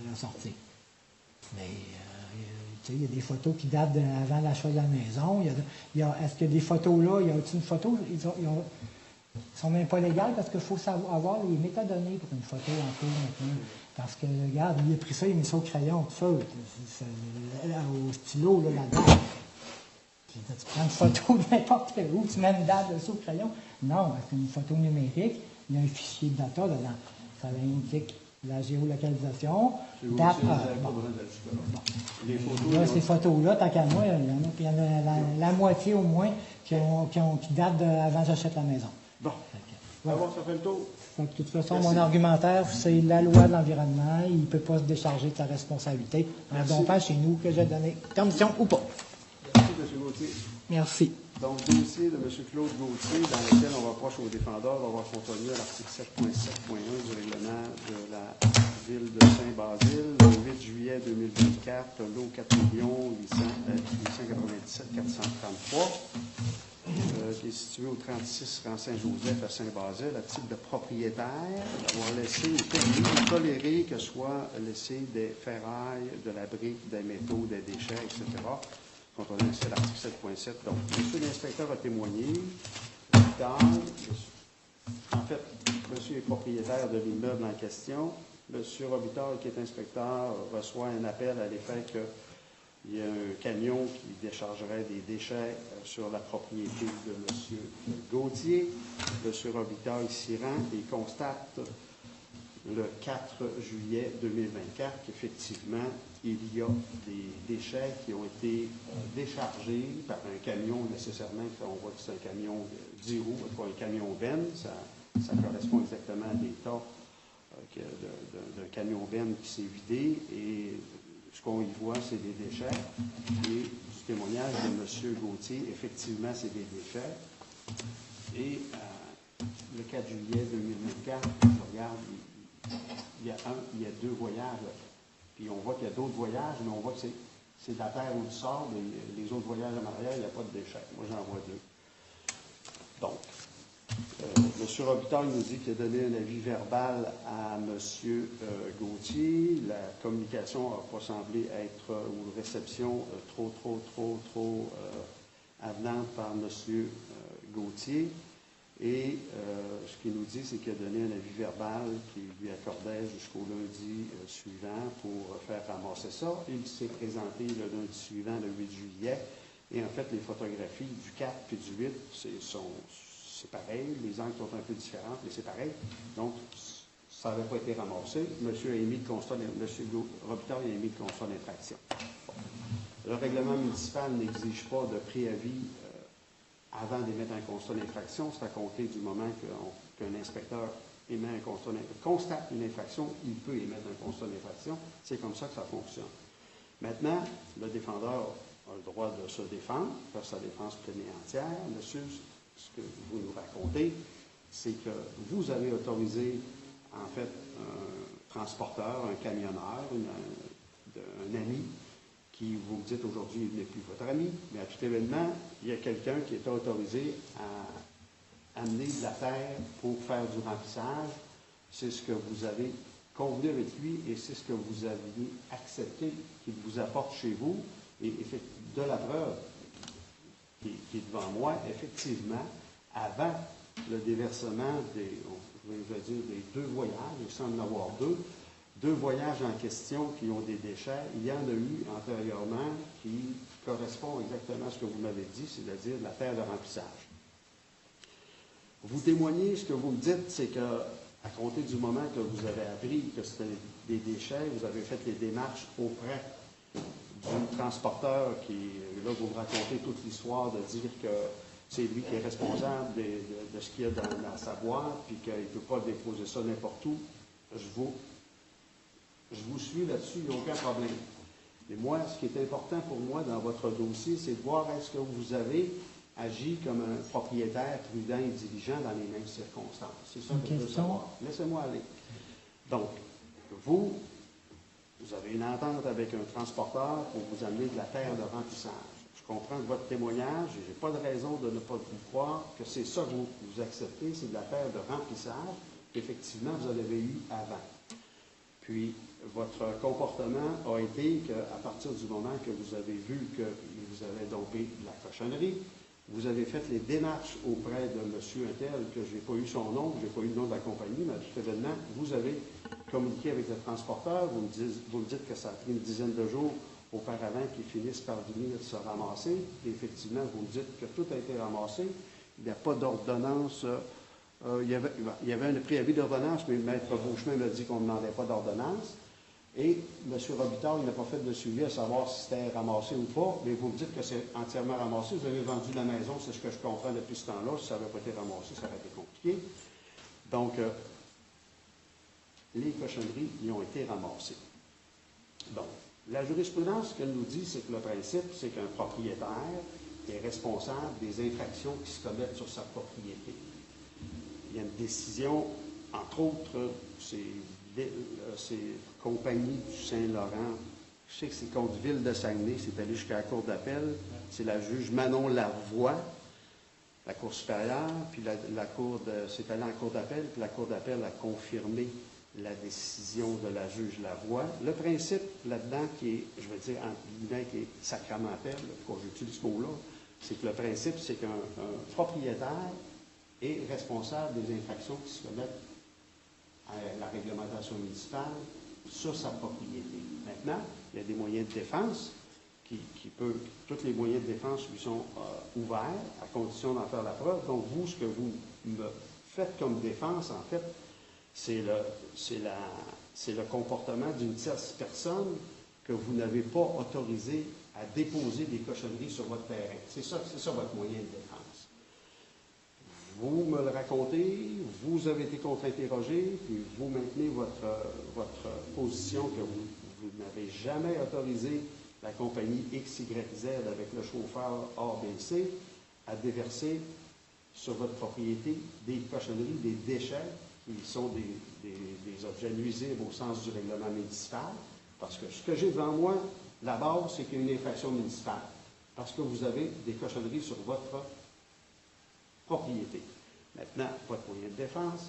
la sortir. Mais il y a des photos qui datent avant l'achat de la maison. Est-ce que des photos là, y a-t-il une photo? Ils sont même pas légales parce qu'il faut avoir les métadonnées pour une photo en cours maintenant. Parce que, regarde, il a pris ça, il a mis ça au crayon, tout ça, au stylo, là-dedans. Tu prends une photo de n'importe où, tu mets une date dessus au crayon. Non, c'est une photo numérique, il y a un fichier de data dedans. Ça indique la géolocalisation, date. Là, ces photos-là, tant qu'à moi, il y en a la moitié au moins qui datent avant que j'achète la maison. Bon. Voilà. Ça fait le tour. Donc, de toute façon, mon argumentaire, c'est la loi de l'environnement. Il ne peut pas se décharger de sa responsabilité. En dompant chez nous que j'ai donné permission ou pas. Merci, M. Gauthier. Merci. Donc, dossier de M. Claude Gauthier, dans lequel on reproche aux défendeurs d'avoir contenu à l'article 7.7.1 du règlement de la ville de Saint-Basile, le 8 juillet 2024, lot 4 897 433. Qui est situé au 36 rang Saint-Joseph à Saint-Basile, à titre de propriétaire, d'avoir laissé ou permis ou toléré que soient laissés des ferrailles, de la brique, des métaux, des déchets, etc. Quand on a laissé l'article 7.7. Donc, M. l'inspecteur a témoigné. En fait, monsieur est propriétaire de l'immeuble en question. M. Robitaille, qui est inspecteur, reçoit un appel à l'effet que il y a un camion qui déchargerait des déchets sur la propriété de M. Gauthier. M. Robitaille s'y rend et constate le 4 juillet 2024 qu'effectivement, il y a des déchets qui ont été déchargés par un camion nécessairement. On voit que c'est un camion de 10 roues, pas un camion benne. Ça correspond exactement à des tas d'un camion benne qui s'est vidé. Et ce qu'on y voit, c'est des déchets. Et du témoignage de M. Gauthier, effectivement, c'est des déchets. Et le 4 juillet 2024, je regarde, il y a deux voyages. Puis on voit qu'il y a d'autres voyages, mais on voit que c'est de la terre ou du sable. Et les autres voyages en arrière, il n'y a pas de déchets. Moi, j'en vois deux. Donc, M. Robitaille nous dit qu'il a donné un avis verbal à M. Gauthier. La communication n'a pas semblé être, ou la réception, trop avenante par M. Gauthier. Et ce qu'il nous dit, c'est qu'il a donné un avis verbal qui lui accordait jusqu'au lundi suivant pour faire ramasser ça. Il s'est présenté le lundi suivant, le 8 juillet. Et en fait, les photographies du 4 puis du 8, c'est pareil. Les angles sont un peu différents, mais c'est pareil. Donc, ça n'avait pas été ramassé. Monsieur Robitaille a émis le constat d'infraction. Le règlement municipal n'exige pas de préavis avant d'émettre un constat d'infraction. C'est à compter du moment qu'un inspecteur constate une infraction, il peut émettre un constat d'infraction. C'est comme ça que ça fonctionne. Maintenant, le défendeur a le droit de se défendre, faire sa défense pleine et entière. Monsieur, ce que vous nous racontez, c'est que vous avez autorisé, en fait, un transporteur, un camionneur, un ami, qui, vous me dites aujourd'hui, n'est plus votre ami, mais à tout événement, il y a quelqu'un qui était autorisé à amener de la terre pour faire du remplissage. C'est ce que vous avez convenu avec lui et c'est ce que vous aviez accepté qu'il vous apporte chez vous. Et de la preuve qui est devant moi, effectivement, avant le déversement des 2 voyages, il semble en avoir 2 voyages en question qui ont des déchets, il y en a eu antérieurement qui correspondent exactement à ce que vous m'avez dit, c'est-à-dire la terre de remplissage. Vous témoignez, ce que vous me dites, c'est que à compter du moment que vous avez appris que c'était des déchets, vous avez fait les démarches auprès du transporteur qui, là, vous racontez toute l'histoire de dire que c'est lui qui est responsable de ce qu'il y a dans sa boîte, puis qu'il ne peut pas déposer ça n'importe où. Je vous suis là-dessus, il n'y a aucun problème. Mais moi, ce qui est important pour moi dans votre dossier, c'est de voir est-ce que vous avez agi comme un propriétaire prudent et diligent dans les mêmes circonstances. C'est ça que je veux savoir. Laissez-moi aller. Donc, vous avez une entente avec un transporteur pour vous amener de la terre de remplissage. Je comprends de votre témoignage, et je n'ai pas de raison de ne pas vous croire que c'est ça que vous acceptez, c'est de la terre de remplissage qu'effectivement vous avez eu avant. Puis, votre comportement a été qu'à partir du moment que vous avez vu que vous avez dopé de la cochonnerie, vous avez fait les démarches auprès de M. Untel, que je n'ai pas eu son nom, je n'ai pas eu le nom de la compagnie, mais à tout événement, vous avez communiqué avec le transporteur, vous me dites que ça a pris une dizaine de jours auparavant qu'ils finissent par venir se ramasser. Et effectivement, vous me dites que tout a été ramassé. Il n'y a pas d'ordonnance. Il y avait un préavis d'ordonnance, mais Maître Beauchemin m'a dit qu'on ne demandait pas d'ordonnance. Et M. Robitaille, il n'a pas fait de suivi à savoir si c'était ramassé ou pas, mais vous me dites que c'est entièrement ramassé. Vous avez vendu la maison, c'est ce que je comprends depuis ce temps-là. Si ça n'avait pas été ramassé, ça aurait été compliqué. Donc, les cochonneries y ont été ramassées. Donc, la jurisprudence, ce qu'elle nous dit, c'est que le principe, c'est qu'un propriétaire est responsable des infractions qui se commettent sur sa propriété. Il y a une décision, entre autres, c'est Compagnie du Saint-Laurent, je sais que c'est contre Ville de Saguenay, c'est allé jusqu'à la Cour d'appel, c'est la juge Manon Lavoie, la Cour supérieure, puis c'est allé en Cour d'appel, puis la Cour d'appel a confirmé la décision de la juge Lavoie. Le principe là-dedans qui est, je veux dire, entre guillemets, qui est sacramentel, quand j'utilise ce mot-là, c'est que le principe, c'est qu'un propriétaire est responsable des infractions qui se commettent à la réglementation municipale sur sa propriété. Maintenant, il y a des moyens de défense tous les moyens de défense lui sont ouverts à condition d'en faire la preuve. Donc, vous, ce que vous me faites comme défense, en fait, c'est le comportement d'une tierce personne que vous n'avez pas autorisé à déposer des cochonneries sur votre terrain. C'est ça votre moyen de défense. Vous me le racontez, vous avez été contre-interrogé, puis vous maintenez votre position que vous n'avez jamais autorisé la compagnie XYZ avec le chauffeur ABC à déverser sur votre propriété des cochonneries, des déchets qui sont des objets nuisibles au sens du règlement municipal. Parce que ce que j'ai devant moi, la base, c'est qu'il y a une infraction municipale. Parce que vous avez des cochonneries sur votre propriété. Maintenant, votre moyen de défense,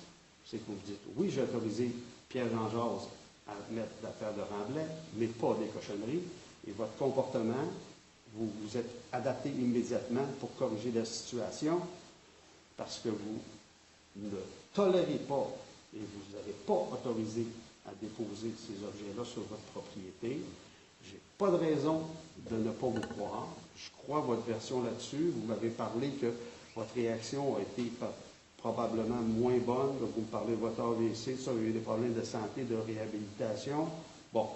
c'est que vous me dites, oui, j'ai autorisé Pierre-Jean Jase à mettre de la terre de remblai, mais pas des cochonneries. Et votre comportement, vous vous êtes adapté immédiatement pour corriger la situation parce que vous ne tolérez pas et vous n'avez pas autorisé à déposer ces objets-là sur votre propriété. Je n'ai pas de raison de ne pas vous croire. Je crois votre version là-dessus. Vous m'avez parlé que votre réaction a été probablement moins bonne. Vous me parlez de votre AVC, ça, il y a eu des problèmes de santé, de réhabilitation. Bon.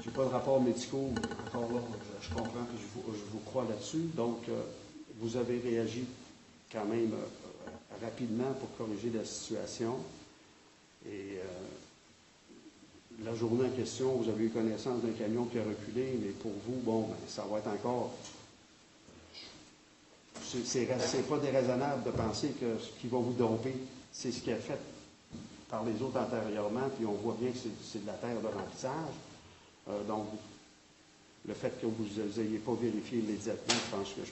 Je n'ai pas de rapports médicaux, encore là, je comprends que je vous crois là-dessus. Donc, vous avez réagi quand même rapidement pour corriger la situation. Et là, la journée en question, vous avez eu connaissance d'un camion qui a reculé, mais pour vous, bon, ben, ça va être encore... C'est pas déraisonnable de penser que ce qui va vous domper, c'est ce qui est fait par les autres antérieurement, puis on voit bien que c'est de la terre de remplissage. Donc, le fait que vous n'ayez pas vérifié immédiatement, je pense que je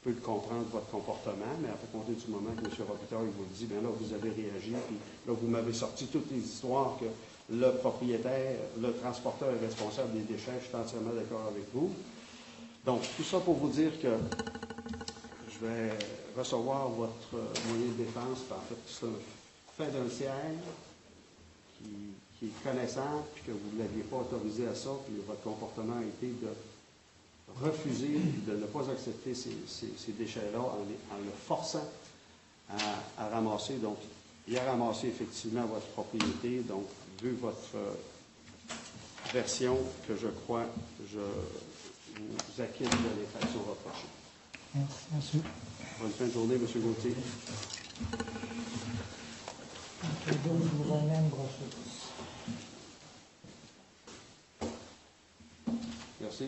peux le comprendre, votre comportement, mais à compter du moment que M. Robitaille il vous le dit, bien là, vous avez réagi, puis là, vous m'avez sorti toutes les histoires que le propriétaire, le transporteur est responsable des déchets, je suis entièrement d'accord avec vous. Donc, tout ça pour vous dire que je vais recevoir votre moyen de défense, puis en fait, c'est un fait d'un tiers qui est connaissant, puis que vous ne l'aviez pas autorisé à ça, puis votre comportement a été de refuser, de ne pas accepter ces déchets-là en le forçant à ramasser. Donc, il a ramassé effectivement votre propriété, donc, vu votre version, que je crois, je vous acquitte de l'infraction reprochée. Merci. Bonne fin de journée, M. Gauthier. Je vous remets une brochure. Merci.